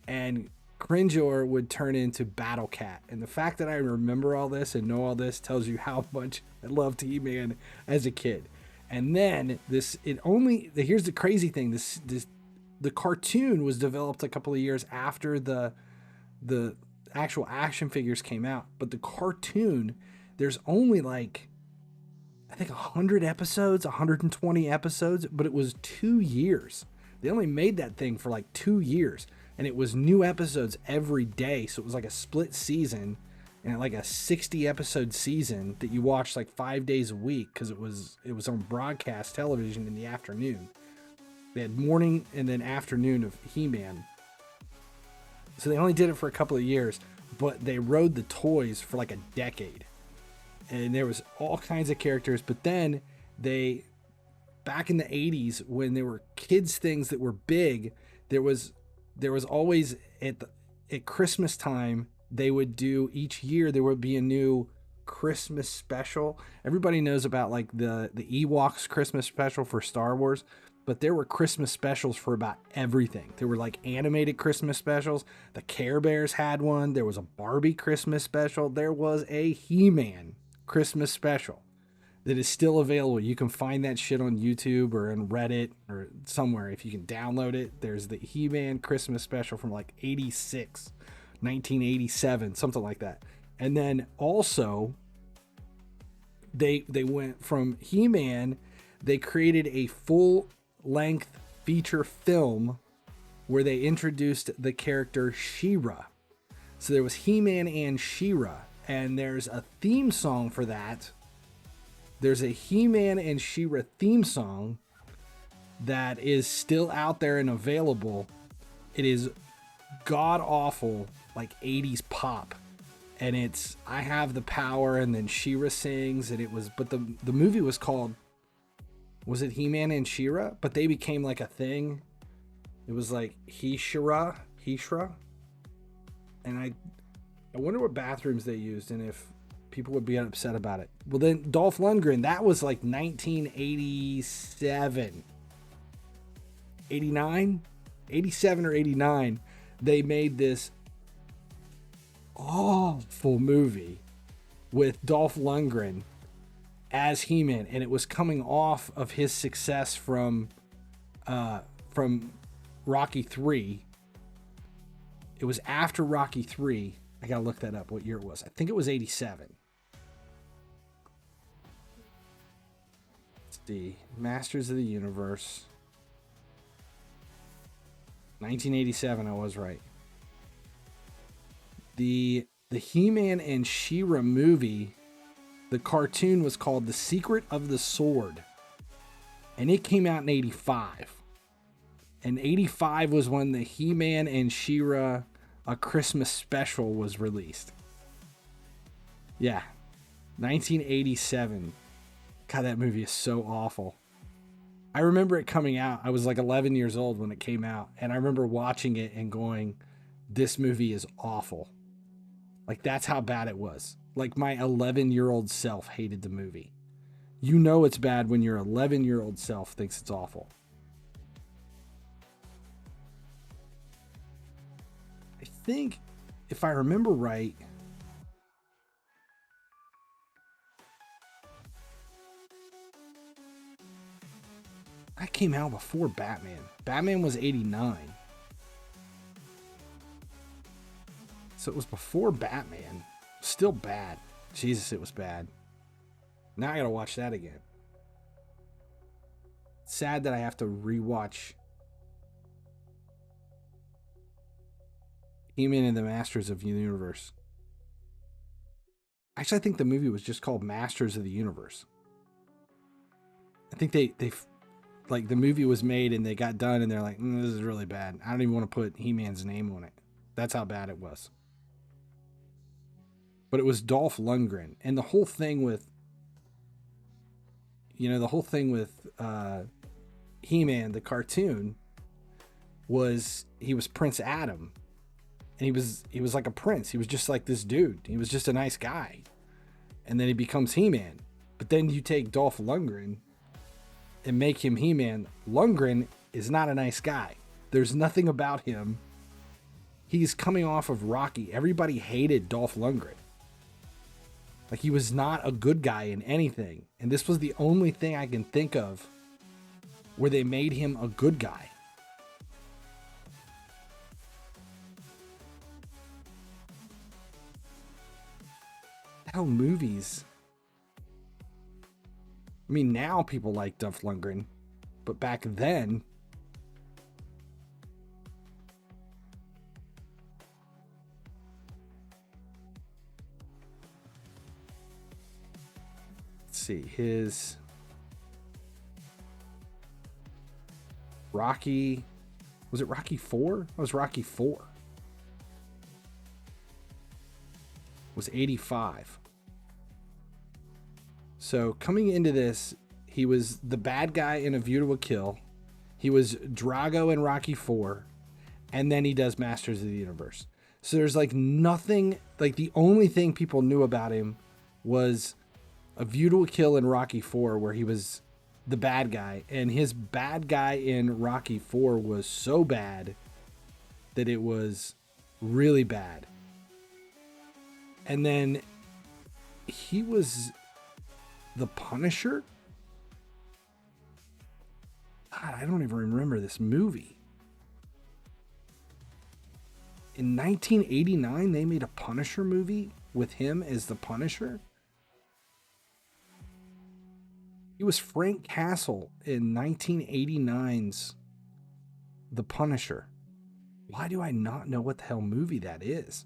and Cringor would turn into Battle Cat. And the fact that I remember all this and know all this tells you how much I loved He-Man as a kid. And then here's the crazy thing. The cartoon was developed a couple of years after the actual action figures came out. But the cartoon, there's only like, I think 100 episodes, 120 episodes, but it was 2 years. They only made that thing for like 2 years. And it was new episodes every day. So it was like a split season, and like a 60 episode season that you watched like 5 days a week, because it was on broadcast television in the afternoon. They had morning and then afternoon of He-Man. So they only did it for a couple of years, but they rode the toys for like a decade. And there was all kinds of characters. But then back in the 80s, when there were kids things that were big, there was always at Christmas time, they would do, each year there would be a new Christmas special. Everybody knows about like the Ewoks Christmas special for Star Wars, but there were Christmas specials for about everything. There were like animated Christmas specials. The Care Bears had one. There was a Barbie Christmas special. There was a He-Man Christmas special that is still available. You can find that shit on YouTube or in Reddit or somewhere if you can download it. There's the He-Man Christmas special from like 86, 1987, something like that. And then also they went from He-Man, they created a full-length feature film where they introduced the character She-Ra. So there was He-Man and She-Ra, and there's a theme song for that. There's a He-Man and She-Ra theme song that is still out there and available. It is god-awful, like 80s pop. And it's I Have the Power, and then She-Ra sings, and but the movie was called, was it He-Man and She-Ra? But they became like a thing. It was like He-Shra. And I wonder what bathrooms they used, and if people would be upset about it. Well, then Dolph Lundgren, that was like 1987, 89, 87 or 89. They made this awful movie with Dolph Lundgren as He-Man, and it was coming off of his success from Rocky 3. It was after Rocky 3. I gotta look that up, what year it was. I think it was 87. Let's see. Masters of the Universe. 1987, I was right. The He-Man and She-Ra movie, the cartoon was called The Secret of the Sword. And it came out in 85. And 85 was when the He-Man and She-Ra A Christmas Special was released. Yeah. 1987. God, that movie is so awful. I remember it coming out. I was like 11 years old when it came out. And I remember watching it and going, this movie is awful. Like, that's how bad it was. Like, my 11-year-old self hated the movie. You know it's bad when your 11-year-old self thinks it's awful. I think, if I remember right, that came out before Batman. Batman was 89. So it was before Batman. Still bad. Jesus, it was bad. Now I gotta watch that again. Sad that I have to rewatch He-Man and the Masters of the Universe. Actually, I think the movie was just called Masters of the Universe. I think they like the movie was made and they got done and they're like, this is really bad. I don't even want to put He-Man's name on it. That's how bad it was. But it was Dolph Lundgren, and the whole thing with, He-Man, the cartoon, was he was Prince Adam, and he was like a prince. He was just like this dude. He was just a nice guy, and then he becomes He-Man. But then you take Dolph Lundgren and make him He-Man. Lundgren is not a nice guy. There's nothing about him. He's coming off of Rocky. Everybody hated Dolph Lundgren. Like, he was not a good guy in anything. And this was the only thing I can think of where they made him a good guy. Hell, movies. I mean, now people like Dolph Lundgren, but back then, let's see, his Rocky, was it Rocky 4? It was Rocky 4. It was 85. So coming into this, he was the bad guy in A View to a Kill. He was Drago in Rocky 4. And then he does Masters of the Universe. So there's like nothing, like the only thing people knew about him was A View to a Kill in Rocky 4, where he was the bad guy. And his bad guy in Rocky 4 was so bad that it was really bad. And then he was the Punisher? God, I don't even remember this movie. In 1989, they made a Punisher movie with him as the Punisher. He was Frank Castle in 1989's The Punisher. Why do I not know what the hell movie that is?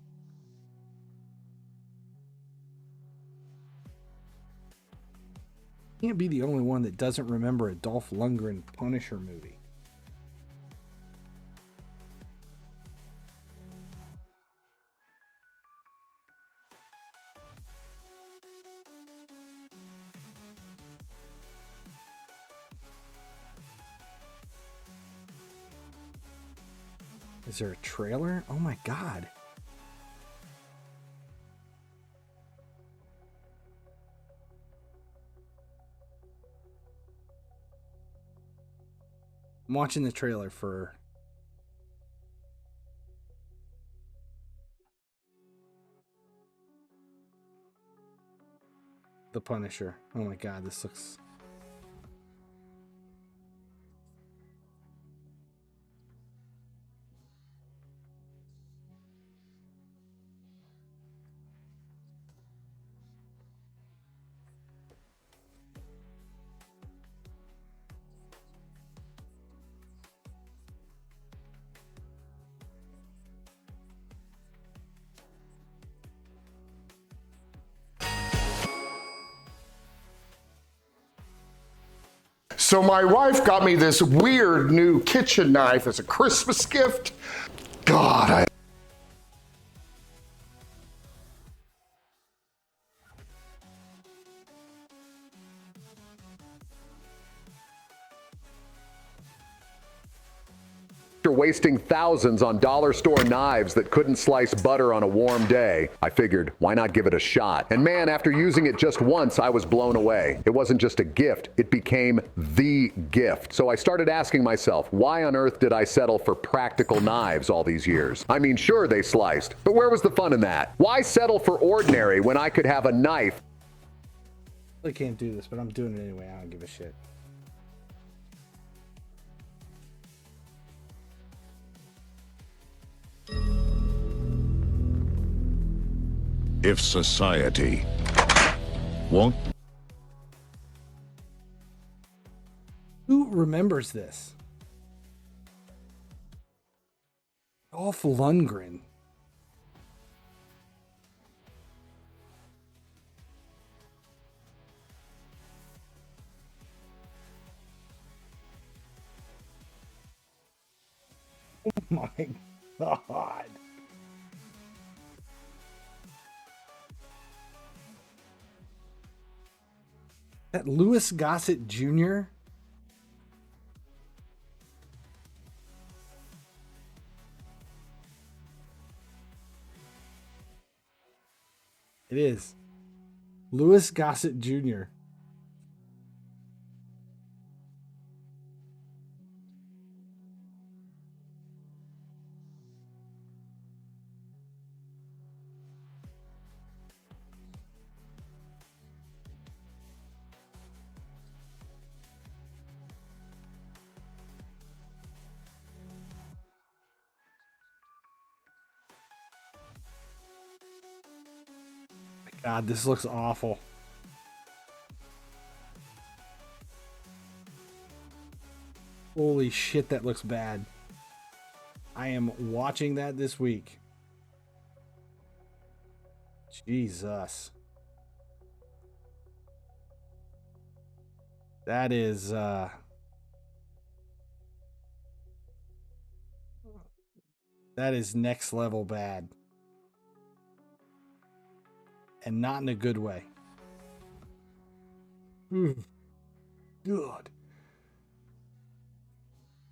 Can't be the only one that doesn't remember a Dolph Lundgren Punisher movie. Is there a trailer? Oh my God. I'm watching the trailer for The Punisher. Oh my God, this looks... So my wife got me this weird new kitchen knife as a Christmas gift. God, After wasting thousands on dollar store knives that couldn't slice butter on a warm day, I figured, why not give it a shot? And man, after using it just once, I was blown away. It wasn't just a gift, it became the gift. So I started asking myself, why on earth did I settle for practical knives all these years? I mean, sure, they sliced, but where was the fun in that? Why settle for ordinary when I could have a knife? I can't do this, but I'm doing it anyway. I don't give a shit. If society won't... Who remembers this? Dolph Lundgren. Oh my God. That Louis Gossett Jr.? It is. Louis Gossett Jr. God, this looks awful. Holy shit, that looks bad. I am watching that this week. Jesus. That is, that is next level bad. And not in a good way. Good.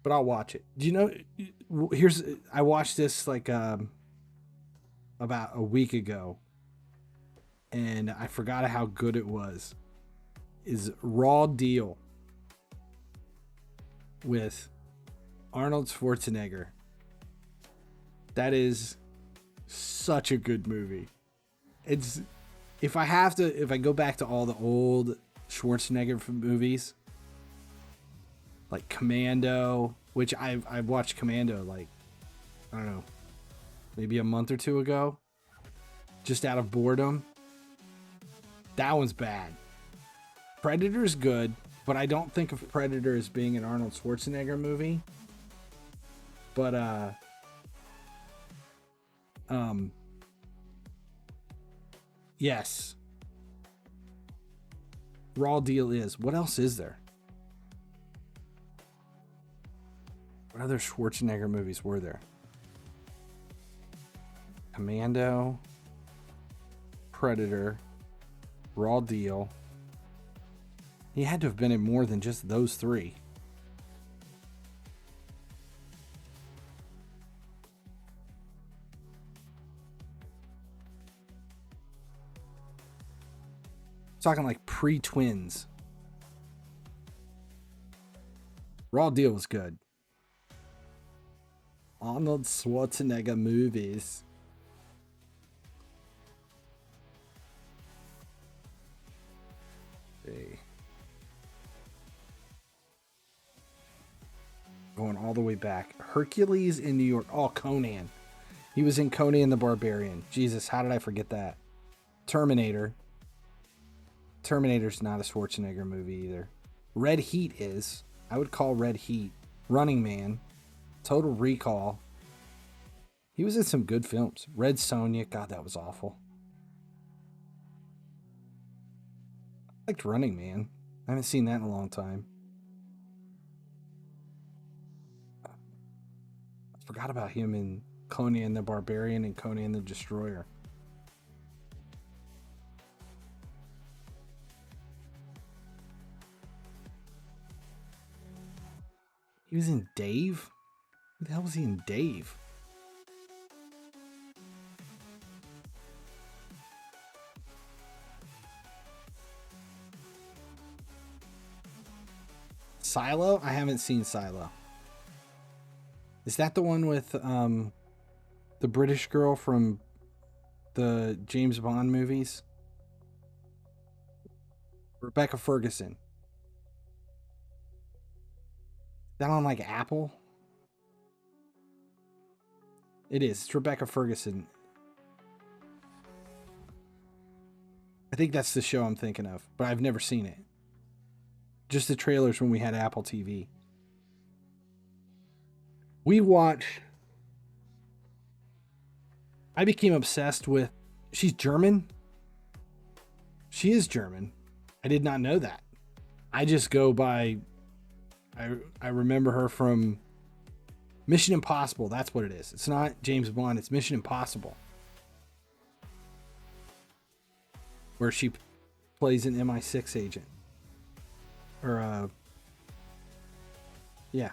But I'll watch it. Do you know, I watched this like about a week ago, and I forgot how good it was. Is Raw Deal with Arnold Schwarzenegger. That is such a good movie. It's, if I go back to all the old Schwarzenegger movies, like Commando, which I've watched Commando like, I don't know, maybe a month or two ago, just out of boredom. That one's bad. Predator's good, but I don't think of Predator as being an Arnold Schwarzenegger movie. But yes. Raw Deal is. What else is there? What other Schwarzenegger movies were there? Commando, Predator, Raw Deal. He had to have been in more than just those three. Talking like pre-Twins. Raw Deal was good. Arnold Schwarzenegger movies. Okay. Going all the way back. Hercules in New York. Oh, Conan. He was in Conan the Barbarian. Jesus, how did I forget that? Terminator. Terminator's not a Schwarzenegger movie either. Red Heat is. I would call Red Heat. Running Man. Total Recall. He was in some good films. Red Sonja. God, that was awful. I liked Running Man. I haven't seen that in a long time. I forgot about him in Conan the Barbarian and Conan the Destroyer. He was in Dave? Who the hell was he in Dave? Silo? I haven't seen Silo. Is that the one with the British girl from the James Bond movies? Rebecca Ferguson. Is that on like Apple? It is. It's Rebecca Ferguson. I think that's the show I'm thinking of, but I've never seen it. Just the trailers when we had Apple TV. We watched... I became obsessed with... She's German? She is German. I did not know that. I just go by... I remember her from Mission Impossible, that's what it is. It's not James Bond, it's Mission Impossible. Where she plays an MI6 agent. Or, yeah.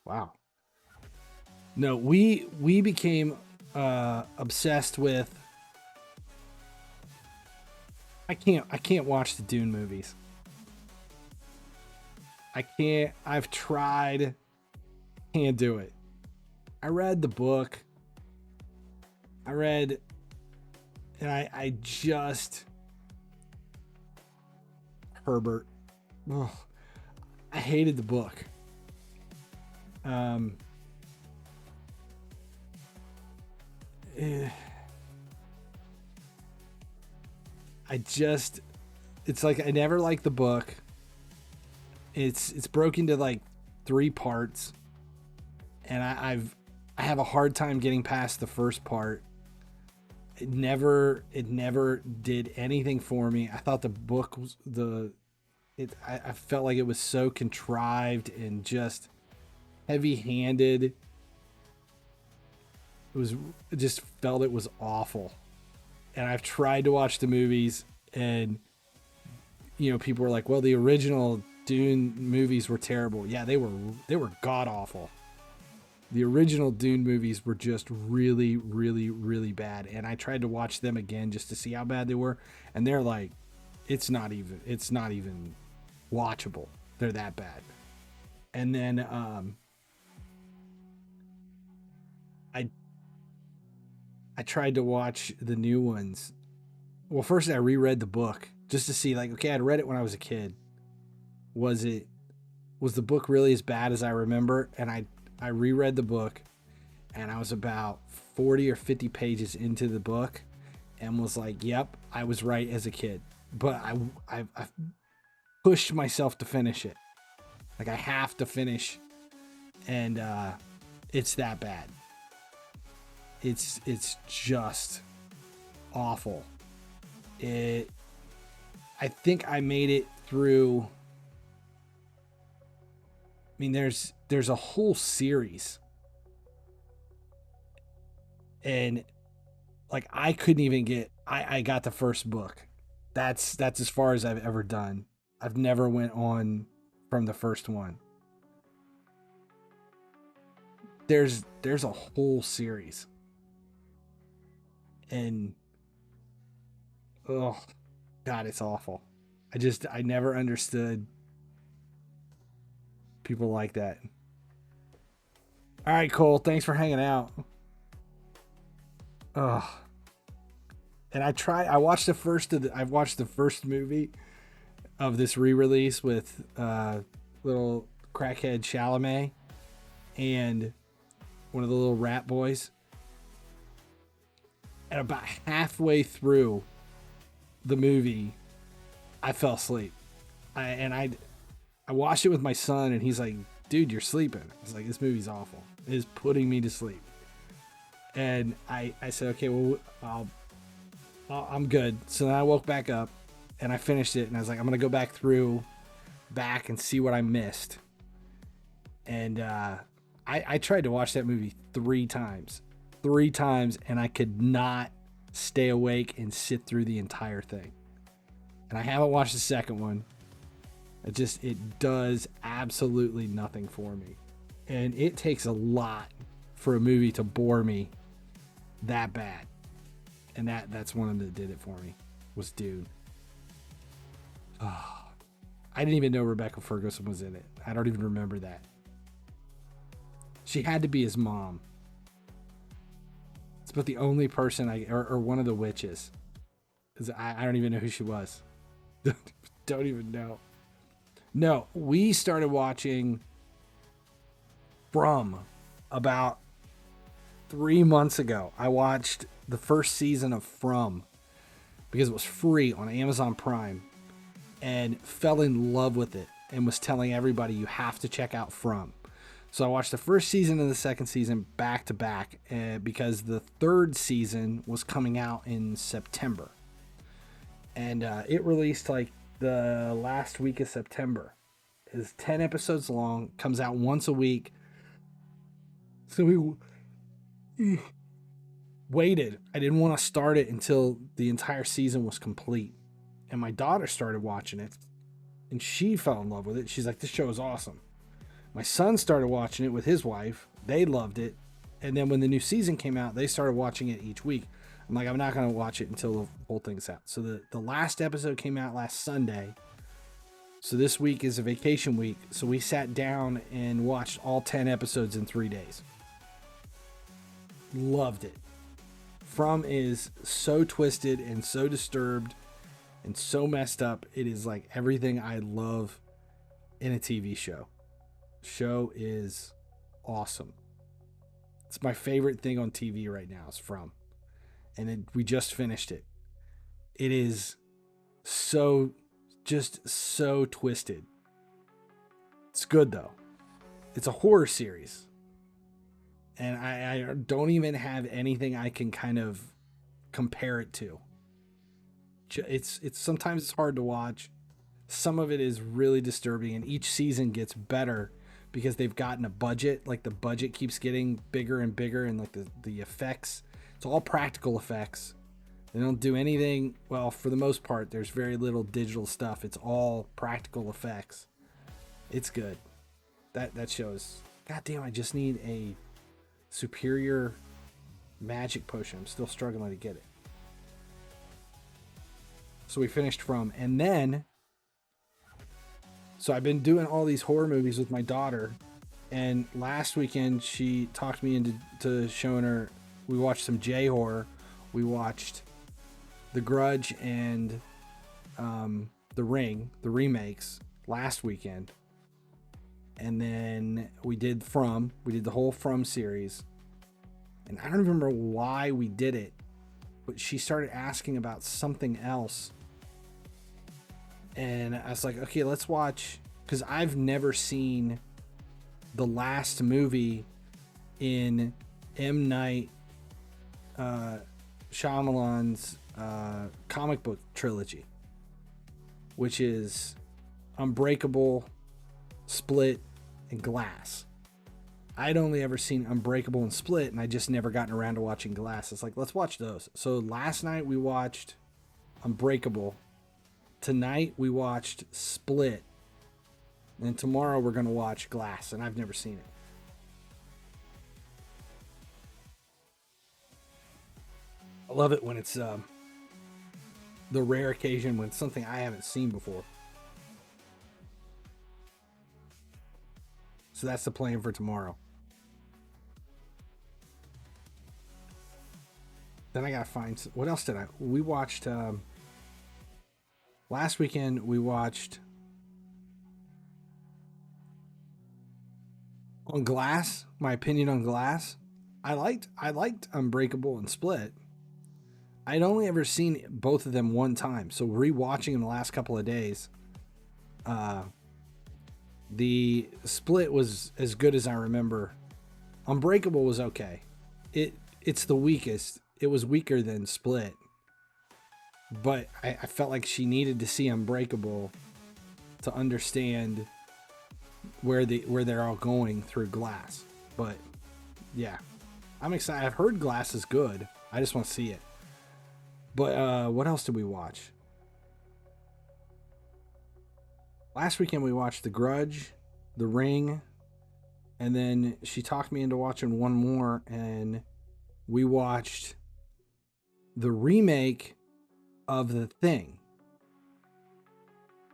Wow. No, we became obsessed with... I can't watch the Dune movies. I can't. I've tried. Can't do it. I read the book. And I just... Herbert. Ugh. I hated the book. It's like I never liked the book. It's broken into like 3 parts, and I have a hard time getting past the first part. It never did anything for me. I thought the book was I felt like it was so contrived and just heavy-handed. It just felt it was awful. And I've tried to watch the movies, and people were like, well, the original Dune movies were terrible. Yeah, they were god awful. The original Dune movies were just really, really, really bad. And I tried to watch them again just to see how bad they were, and they're like, it's not even watchable. They're that bad. And then I tried to watch the new ones. Well, first I reread the book just to see, like, okay, I'd read it when I was a kid. Was the book really as bad as I remember? And I reread the book, and I was about 40 or 50 pages into the book and was like, yep, I was right as a kid. But I pushed myself to finish it. Like, I have to finish, and it's that bad. It's just awful. I think I made it through. I mean, there's a whole series, and like I couldn't even get. I got the first book. That's as far as I've ever done. I've never went on from the first one. There's a whole series. And oh God, it's awful. I never understood people like that. All right, Cole, thanks for hanging out. Ugh. And I've watched the first movie of this re-release with little crackhead Chalamet and one of the little rat boys. And about halfway through the movie, I fell asleep. I watched it with my son, and he's like, dude, you're sleeping. I was like, this movie's awful. It is putting me to sleep. And I said, okay, well, I'm good. So then I woke back up, and I finished it, and I was like, I'm going to go back and see what I missed. And I tried to watch that movie 3 times. 3 times, and I could not stay awake and sit through the entire thing. And I haven't watched the second one. It does absolutely nothing for me. And it takes a lot for a movie to bore me that bad. And that's one of them that did it for me, was Dune. Oh, I didn't even know Rebecca Ferguson was in it. I don't even remember that. She had to be his mom. It's about the only person or one of the witches. I don't even know who she was. Don't even know. No, we started watching From about 3 months ago. I watched the first season of From because it was free on Amazon Prime and fell in love with it and was telling everybody you have to check out From. So I watched the first season and the second season back to back because the third season was coming out in September. And it released like the last week of September. It's 10 episodes long, comes out once a week. So we waited. I didn't want to start it until the entire season was complete. And my daughter started watching it, and she fell in love with it. She's like, this show is awesome. My son started watching it with his wife. They loved it. And then when the new season came out, they started watching it each week. I'm like, I'm not going to watch it until the whole thing's out. So the last episode came out last Sunday. So this week is a vacation week. So we sat down and watched all 10 episodes in 3 days. Loved it. From is so twisted and so disturbed and so messed up. It is like everything I love in a TV show. Show is awesome. It's my favorite thing on TV right now is From. And we just finished it. It is just so twisted. It's good though. It's a horror series. And I don't even have anything I can kind of compare it to. It's sometimes it's hard to watch. Some of it is really disturbing, and each season gets better because they've gotten a budget. Like the budget keeps getting bigger and bigger, and like the effects, it's all practical effects. They don't do anything, well, for the most part, there's very little digital stuff. It's all practical effects. It's good. That shows, goddamn, I just need a superior magic potion. I'm still struggling to get it. So we finished From, and then, so I've been doing all these horror movies with my daughter, and last weekend she talked me into showing her, we watched some J-horror. We watched The Grudge and The Ring, the remakes, last weekend. And then we did From. We did the whole From series. And I don't remember why we did it, but she started asking about something else. And I was like, okay, let's watch, because I've never seen the last movie in M. Night Shyamalan's comic book trilogy, which is Unbreakable, Split, and Glass. I'd only ever seen Unbreakable and Split, and I just never gotten around to watching Glass. It's like, let's watch those. So last night we watched Unbreakable. Tonight we watched Split. And tomorrow we're going to watch Glass, and I've never seen it. I love it when it's the rare occasion when it's something I haven't seen before. So that's the plan for tomorrow. Then I gotta find, what else did we watched, last weekend we watched on Glass, my opinion on Glass. I liked Unbreakable and Split. I'd only ever seen both of them one time, so rewatching them the last couple of days, the Split was as good as I remember. Unbreakable was okay. It's the weakest. It was weaker than Split. But I felt like she needed to see Unbreakable to understand where they're all going through Glass. But yeah, I'm excited. I've heard Glass is good. I just want to see it. But what else did we watch? Last weekend we watched The Grudge, The Ring, and then she talked me into watching one more, and we watched the remake of The Thing.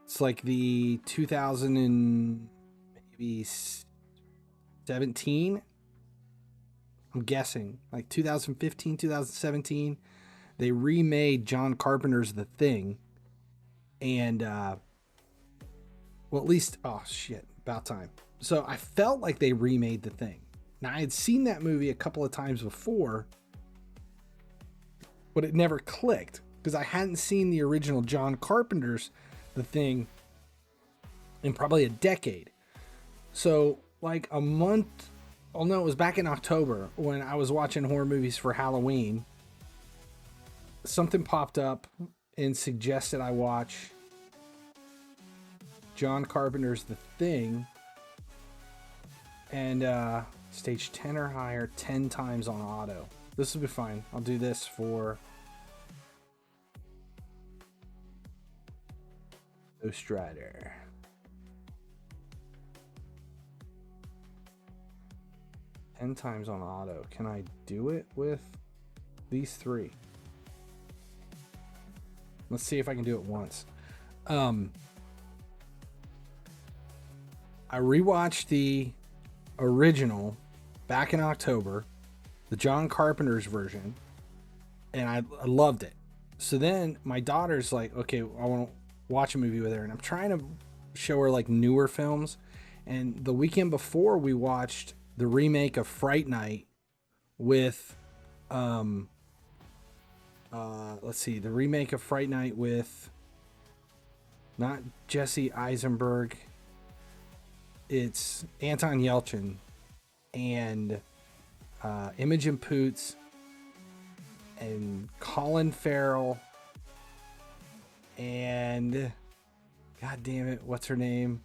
It's like the 2017, I'm guessing, like 2015, 2017. They remade John Carpenter's The Thing, and well, at least, oh shit, about time. So I felt like they remade The Thing. Now I had seen that movie a couple of times before, but it never clicked because I hadn't seen the original John Carpenter's The Thing in probably a decade. So like a month, oh no, it was back in October when I was watching horror movies for Halloween. Something popped up and suggested I watch John Carpenter's The Thing, and stage 10 or higher 10 times on auto. This will be fine. I'll do this for Ghost Rider. Ten times on auto. Can I do it with these three? Let's see if I can do it once. I rewatched the original back in October, the John Carpenter's version, and I loved it. So then my daughter's like, okay, I want to watch a movie with her, and I'm trying to show her like newer films. And the weekend before, we watched the remake of Fright Night with let's see, the remake of Fright Night with not Jesse Eisenberg, it's Anton Yelchin and Imogen Poots and Colin Farrell and god damn it, what's her name?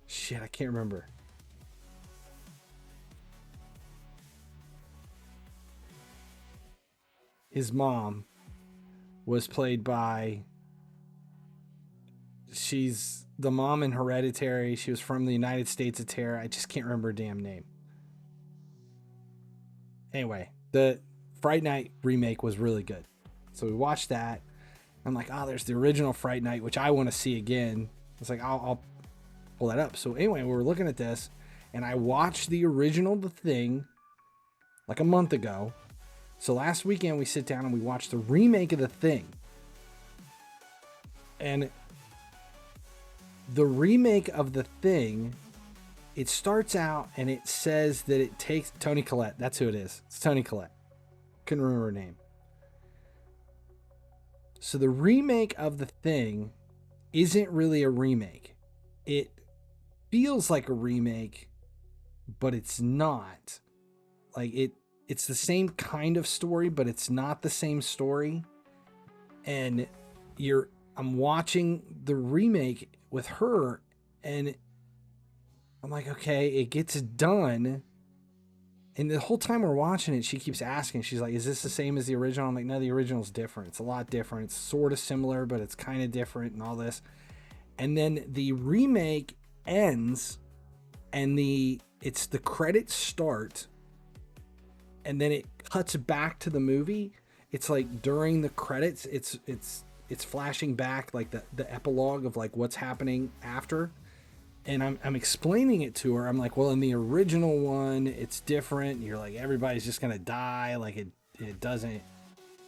Shit, I can't remember. His mom was played by, she's the mom in Hereditary. She was from the United States of Terror. I just can't remember her damn name. Anyway, the Fright Night remake was really good. So we watched that. I'm like, oh, there's the original Fright Night, which I want to see again. It's like, I'll pull that up. So anyway, we were looking at this, and I watched the original The Thing like a month ago. So last weekend we sit down and we watch the remake of The Thing. And the remake of The Thing, it starts out and it says that it takes Toni Collette. That's who it is. It's Toni Collette. Couldn't remember her name. So the remake of The Thing isn't really a remake. It feels like a remake, but it's not. Like it's the same kind of story, but it's not the same story. And I'm watching the remake with her, and I'm like, okay, it gets done. And the whole time we're watching it, she keeps asking, she's like, is this the same as the original? I'm like, no, the original's different. It's a lot different. It's sort of similar, but it's kind of different and all this. And then the remake ends, and the credits start, and then it cuts back to the movie. It's like during the credits, it's flashing back, like the epilogue of like what's happening after. And I'm explaining it to her. I'm like, well, in the original one, it's different. You're like, everybody's just gonna die. Like it doesn't,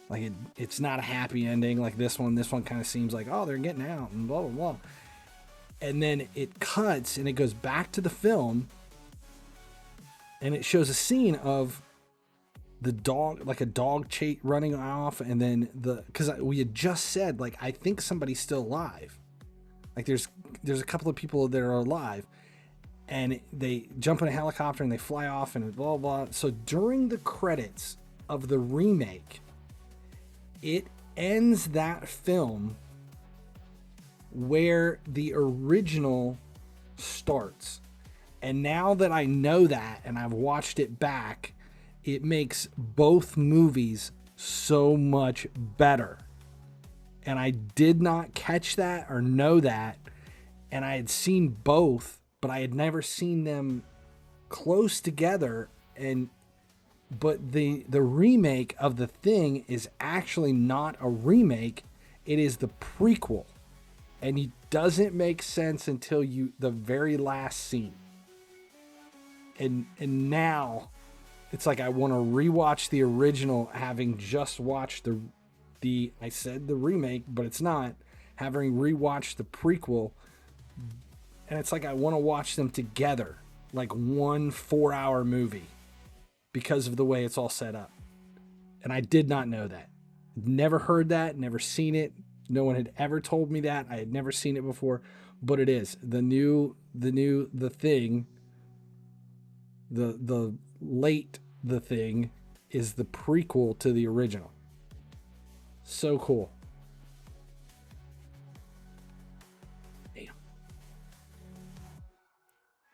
like it's not a happy ending like this one. This one kind of seems like, oh, they're getting out and blah blah blah. And then it cuts and it goes back to the film, and it shows a scene of the dog, like a dog running off, and then because we had just said, like, I think somebody's still alive. Like there's a couple of people that are alive, and they jump in a helicopter and they fly off and blah blah. So during the credits of the remake, it ends that film where the original starts. And now that I know that and I've watched it back, it makes both movies so much better. And I did not catch that or know that. And I had seen both, but I had never seen them close together. But the remake of The Thing is actually not a remake. It is the prequel. And it doesn't make sense until the very last scene. And now it's like I want to rewatch the original, having just watched I said the remake, but it's not, having rewatched the prequel. And it's like I want to watch them together, like one 4-hour movie, because of the way it's all set up. And I did not know that. Never heard that, never seen it. No one had ever told me that. I had never seen it before, but it is the Thing. The late The Thing is the prequel to the original. So cool.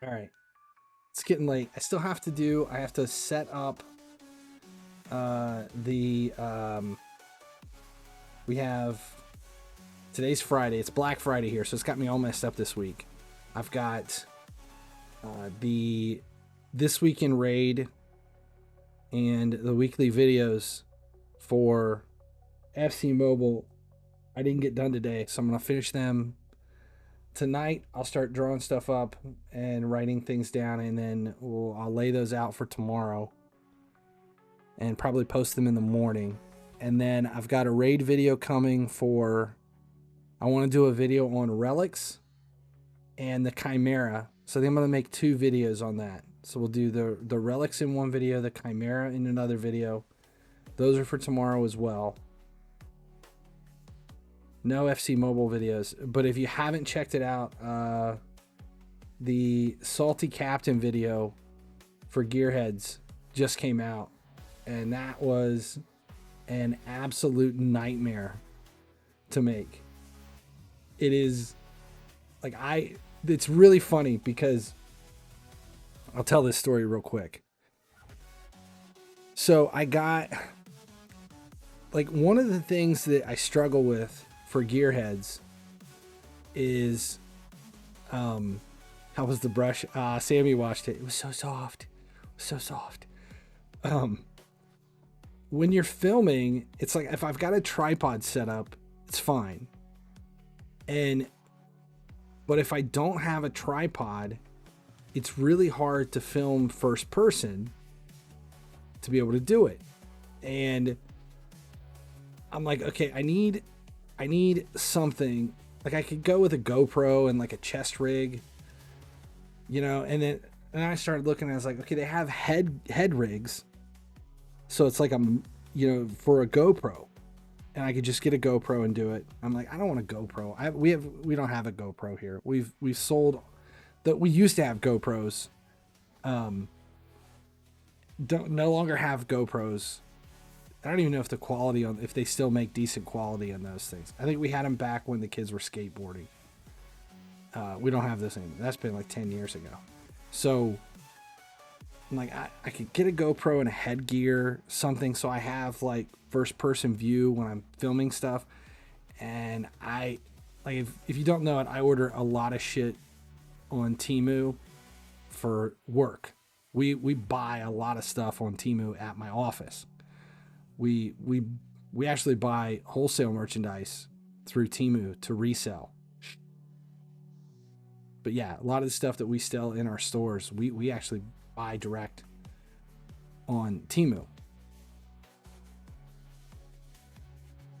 All right. It's getting late. I still have to I have to set up we have, today's Friday. It's Black Friday here, so it's got me all messed up this week. I've got the This Week in Raid and the weekly videos for FC Mobile. I didn't get done today, so I'm going to finish them tonight. I'll start drawing stuff up and writing things down, and then I'll lay those out for tomorrow and probably post them in the morning. And then I've got a raid video coming for, I want to do a video on relics and the Chimera. So then I'm going to make 2 videos on that. So we'll do the relics in one video, the Chimera in another video. Those are for tomorrow as well. No FC Mobile videos, but if you haven't checked it out, the Salty Captain video for Gearheads just came out, and that was an absolute nightmare to make. It is like, it's really funny because I'll tell this story real quick. So I got, like, one of the things that I struggle with for Gearheads is, how was the brush? Sammy watched it. It was so soft. So soft. When you're filming, it's like, if I've got a tripod set up, it's fine. But if I don't have a tripod, it's really hard to film first person to be able to do it. And I'm like, okay, I need something. Like, I could go with a GoPro and like a chest rig, you know, and I started looking and I was like, okay, they have head rigs. So it's like, you know, for a GoPro, and I could just get a GoPro and do it. I'm like, I don't want a GoPro. We don't have a GoPro here. We've sold that. We used to have GoPros. No longer have GoPros. I don't even know if the quality if they still make decent quality on those things. I think we had them back when the kids were skateboarding. We don't have this anymore. That's been like 10 years ago. So I'm like, I could get a GoPro and a headgear, something, so I have like first person view when I'm filming stuff. And if you don't know it, I order a lot of shit on Temu for work. We buy a lot of stuff on Temu at my office. We actually buy wholesale merchandise through Temu to resell. But yeah, a lot of the stuff that we sell in our stores, we actually buy direct on Temu.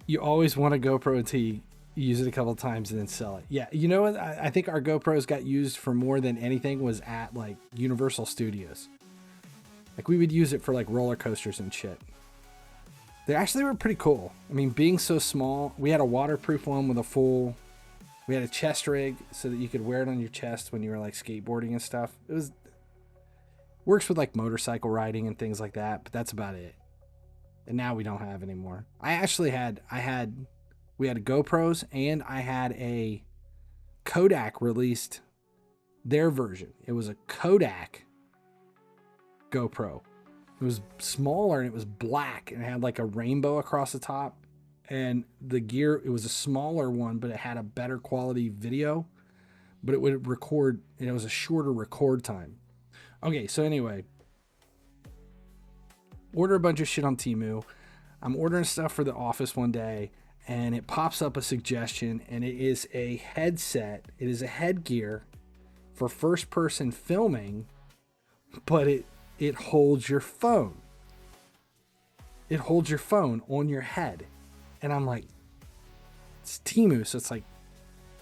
You always want a GoPro until you use it a couple of times and then sell it. Yeah, you know what? I think our GoPros got used for more than anything was at like Universal Studios. Like, we would use it for like roller coasters and shit. They actually were pretty cool. I mean, being so small, we had a waterproof one with we had a chest rig so that you could wear it on your chest when you were like skateboarding and stuff. Works with like motorcycle riding and things like that, but that's about it. And now we don't have anymore. We had GoPros, and I had a Kodak released their version. It was a Kodak GoPro. It was smaller and it was black and it had like a rainbow across the top. And the gear, it was a smaller one, but it had a better quality video. But it would record, and it was a shorter record time. Okay, so anyway, order a bunch of shit on Temu. I'm ordering stuff for the office one day, and it pops up a suggestion, and it is a headset. It is a headgear for first-person filming, but it holds your phone. It holds your phone on your head. And I'm like, it's Temu, so it's like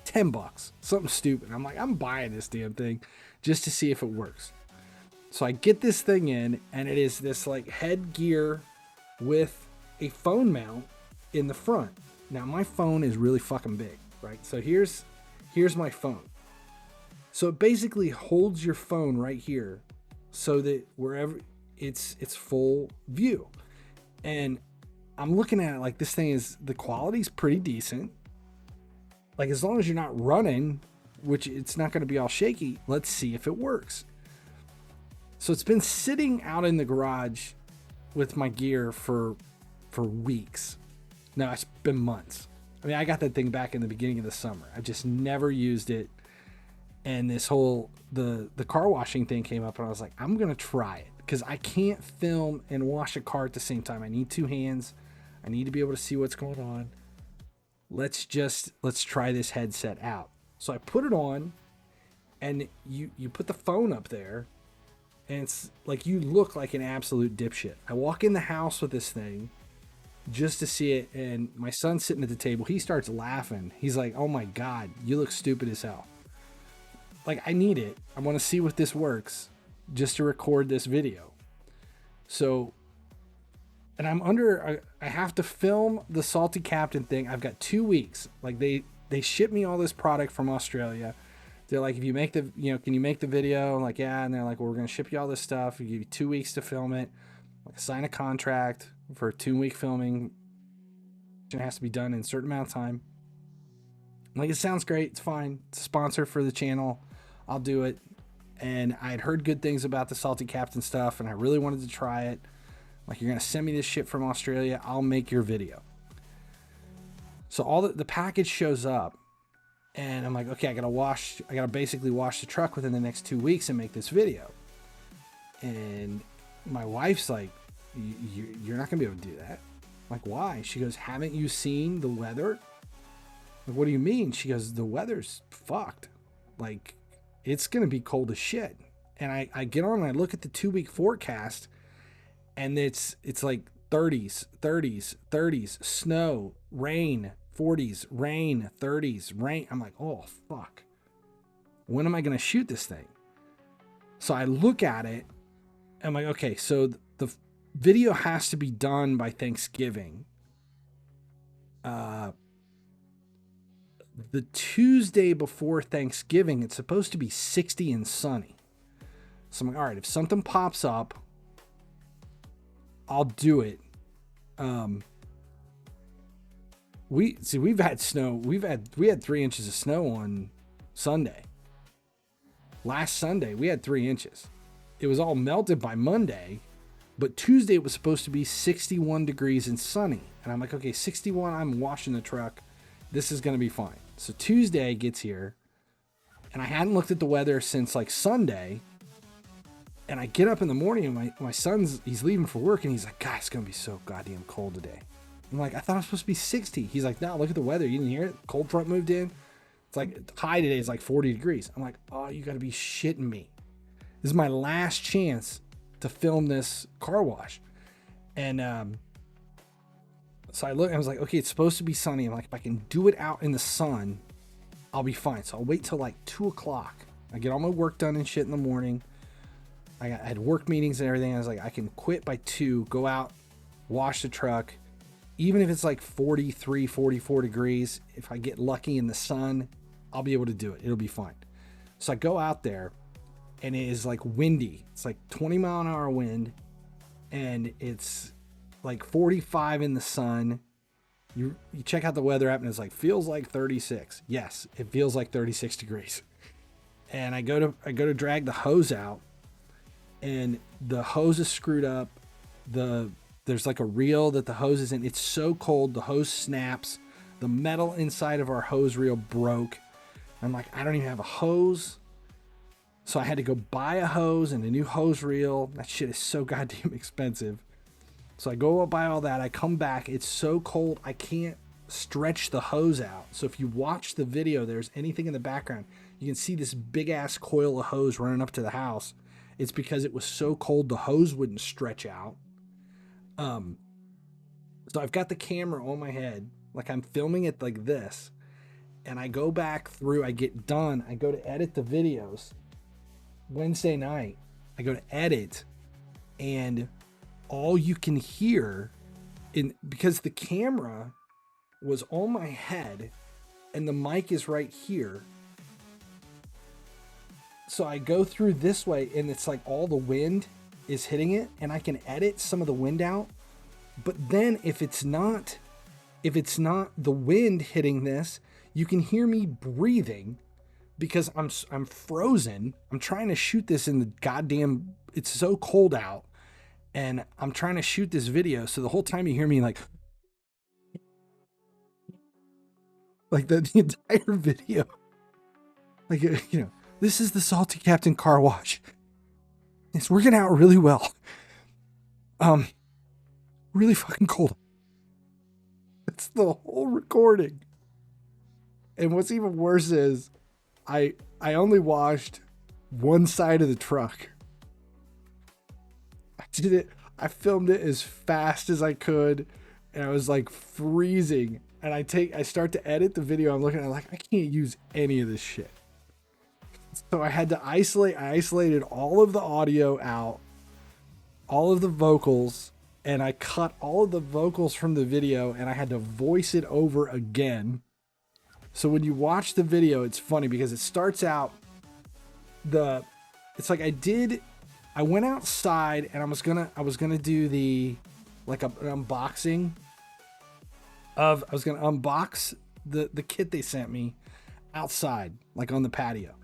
$10, something stupid. I'm like, I'm buying this damn thing just to see if it works. So I get this thing in, and it is this like headgear with a phone mount in the front. Now my phone is really fucking big, right? So here's my phone. So it basically holds your phone right here so that wherever it's full view. And I'm looking at it like, this thing is, the quality's pretty decent. Like, as long as you're not running which it's not going to be all shaky. Let's see if it works. So it's been sitting out in the garage with my gear for weeks. No, it's been months. I mean, I got that thing back in the beginning of the summer. I've just never used it. And this whole, the car washing thing came up and I was like, I'm going to try it because I can't film and wash a car at the same time. I need two hands. I need to be able to see what's going on. Let's try this headset out. So I put it on and you put the phone up there and it's like, you look like an absolute dipshit. I walk in the house with this thing just to see it. And my son's sitting at the table. He starts laughing. He's like, oh my God, you look stupid as hell. Like, I need it. I want to see what this works just to record this video. So, and I have to film the Salty Captain thing. I've got 2 weeks. Like, they ship me all this product from Australia. They're like, if you make the, can you make the video? I'm like, yeah. And they're like, well, we're going to ship you all this stuff. We give you 2 weeks to film it. Like, sign a contract for a 2-week filming. It has to be done in a certain amount of time. Like, it sounds great. It's fine. It's a sponsor for the channel. I'll do it. And I had heard good things about the Salty Captain stuff, and I really wanted to try it. Like, you're going to send me this shit from Australia. I'll make your video. So all the package shows up, and I'm like, okay, I got to basically wash the truck within the next 2 weeks and make this video. And my wife's like, you're not going to be able to do that. I'm like, why? She goes, haven't you seen the weather? Like, what do you mean? She goes, the weather's fucked. Like, it's going to be cold as shit. And I get on and I look at the 2-week forecast and it's like 30s, snow, rain, 40s, rain, 30s, rain. I'm like, oh, fuck. When am I going to shoot this thing? So I look at it. I'm like, okay, so the video has to be done by Thanksgiving. The Tuesday before Thanksgiving, it's supposed to be 60 and sunny. So I'm like, all right, if something pops up, I'll do it. We've had snow. We had 3 inches of snow on Sunday. Last Sunday, we had 3 inches. It was all melted by Monday, but Tuesday it was supposed to be 61 degrees and sunny. And I'm like, okay, 61, I'm washing the truck. This is going to be fine. So Tuesday gets here, and I hadn't looked at the weather since like Sunday. And I get up in the morning, and my son's, he's leaving for work, and he's like, God, it's going to be so goddamn cold today. I'm like, I thought it was supposed to be 60. He's like, no, look at the weather. You didn't hear it? Cold front moved in. It's like, high today is like 40 degrees. I'm like, oh, you got to be shitting me. This is my last chance to film this car wash. And so I was like, okay, it's supposed to be sunny. I'm like, if I can do it out in the sun, I'll be fine. So I'll wait till like 2 o'clock. I get all my work done and shit in the morning. I had work meetings and everything. I was like, I can quit by 2, go out, wash the truck. Even if it's like 43, 44 degrees, if I get lucky in the sun, I'll be able to do it. It'll be fine. So I go out there, and it is like windy. It's like 20 mile an hour wind, and it's like 45 in the sun. You check out the weather app, and it's like, feels like 36. Yes, it feels like 36 degrees. And I go to drag the hose out, and the hose is screwed up. There's like a reel that the hose is in. It's so cold, the hose snaps. The metal inside of our hose reel broke. I'm like, I don't even have a hose. So I had to go buy a hose and a new hose reel. That shit is so goddamn expensive. So I go buy all that. I come back. It's so cold, I can't stretch the hose out. So if you watch the video, there's anything in the background, you can see this big ass coil of hose running up to the house. It's because it was so cold, the hose wouldn't stretch out. So I've got the camera on my head, like I'm filming it like this, and I go back through, I get done, I go to edit the videos. Wednesday night, I go to edit, and all you can hear, because the camera was on my head and the mic is right here. So I go through this way, and it's like all the wind is hitting it, and I can edit some of the wind out. But then if it's not the wind hitting this, you can hear me breathing because I'm frozen. I'm trying to shoot this in the goddamn, it's so cold out, and I'm trying to shoot this video. So the whole time you hear me like the entire video, like, you know, this is the Salty Captain car wash. It's working out really well. Really fucking cold. It's the whole recording. And what's even worse is I only washed one side of the truck. I filmed it as fast as I could, and I was like freezing. And I start to edit the video. I'm looking at it like, I can't use any of this shit. So I had to isolate. I isolated all of the audio out, all of the vocals, and I cut all of the vocals from the video, and I had to voice it over again. So when you watch the video, it's funny because it starts out it's like I went outside and I was gonna do the, like, an unboxing of, I was gonna unbox the kit they sent me outside, like on the patio.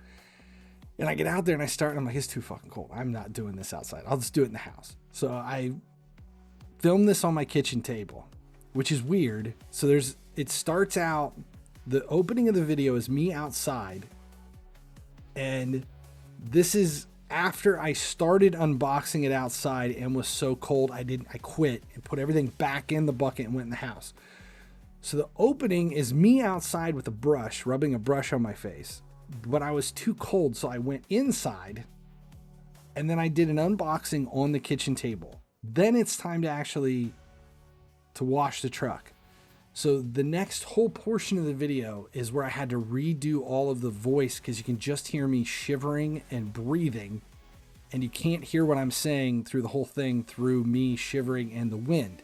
And I get out there and I start, and I'm like, it's too fucking cold. I'm not doing this outside. I'll just do it in the house. So I filmed this on my kitchen table, which is weird. So it starts out, the opening of the video is me outside. And this is after I started unboxing it outside and was so cold, I quit and put everything back in the bucket and went in the house. So the opening is me outside with a brush, rubbing a brush on my face. But I was too cold, so I went inside, and then I did an unboxing on the kitchen table. Then it's time to wash the truck. So the next whole portion of the video is where I had to redo all of the voice, because you can just hear me shivering and breathing, and you can't hear what I'm saying through the whole thing through me shivering and the wind.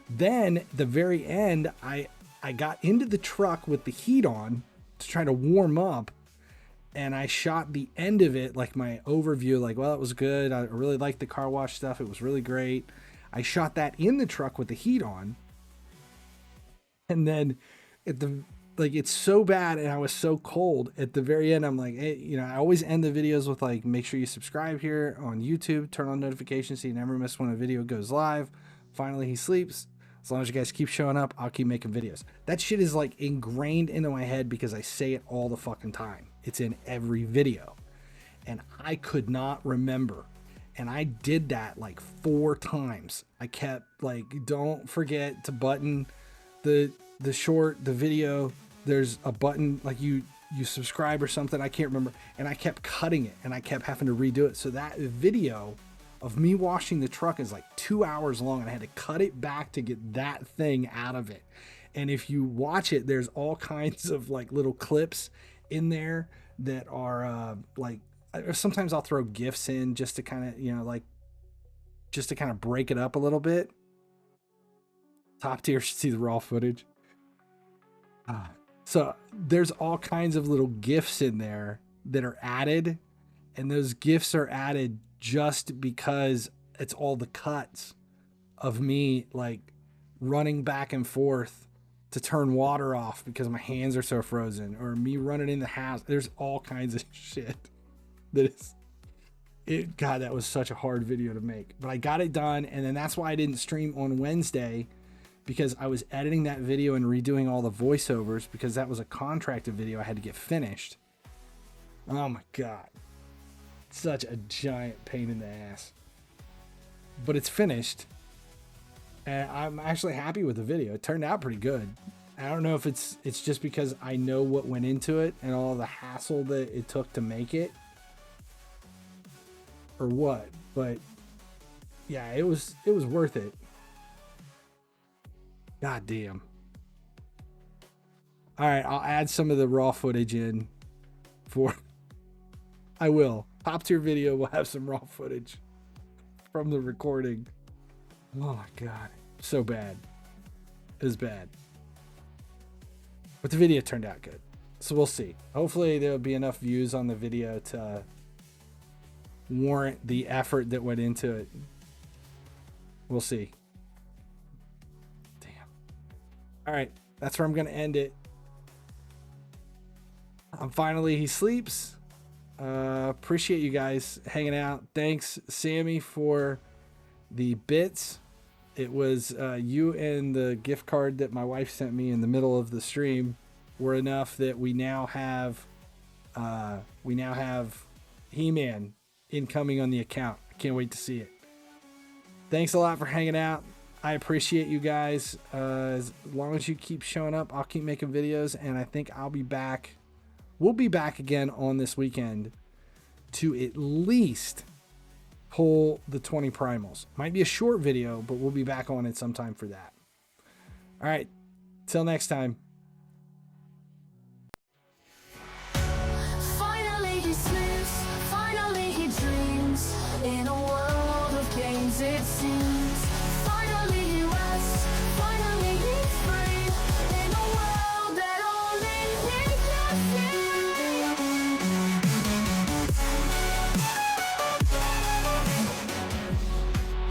Then the very end, I got into the truck with the heat on to try to warm up. And I shot the end of it, like my overview, like, well, it was good. I really liked the car wash stuff. It was really great. I shot that in the truck with the heat on. And then it's so bad and I was so cold at the very end. I'm like, hey, you know, I always end the videos with like, make sure you subscribe here on YouTube, turn on notifications so you never miss when a video goes live. Finally, he sleeps. As long as you guys keep showing up, I'll keep making videos. That shit is like ingrained into my head because I say it all the fucking time. It's in every video. And I could not remember. And I did that like 4 times. I kept like, don't forget to button the video. There's a button like you subscribe or something. I can't remember. And I kept cutting it and I kept having to redo it. So that video of me washing the truck is like 2 hours long, and I had to cut it back to get that thing out of it. And if you watch it, there's all kinds of like little clips in there that are like, sometimes I'll throw GIFs in just to kind of, you know, like just to kind of break it up a little bit. Top tier should see the raw footage. So there's all kinds of little GIFs in there that are added, and those GIFs are added just because it's all the cuts of me like running back and forth to turn water off because my hands are so frozen, or me running in the house. There's all kinds of shit that is it. God, that was such a hard video to make, but I got it done. And then that's why I didn't stream on Wednesday, because I was editing that video and redoing all the voiceovers, because that was a contracted video I had to get finished. Oh my God. Such a giant pain in the ass, but it's finished and I'm actually happy with the video. It turned out pretty good. I don't know if it's just because I know what went into it and all the hassle that it took to make it or what, but yeah, it was worth it. God damn. All right, I'll add some of the raw footage in I will. Top tier video will have some raw footage from the recording. Oh my God. So bad. It was bad. But the video turned out good. So we'll see. Hopefully there'll be enough views on the video to warrant the effort that went into it. We'll see. Damn. All right. That's where I'm going to end it. I'm Finally He Sleeps. Appreciate you guys hanging out. Thanks, Sammy, for the bits. It was you and the gift card that my wife sent me in the middle of the stream were enough that we now have He-Man incoming on the account. I can't wait to see it. Thanks a lot for hanging out. I appreciate you guys. As long as you keep showing up, I'll keep making videos, and I think I'll be back. We'll be back again on this weekend to at least pull the 20 primals. Might be a short video, but we'll be back on it sometime for that. All right. Till next time.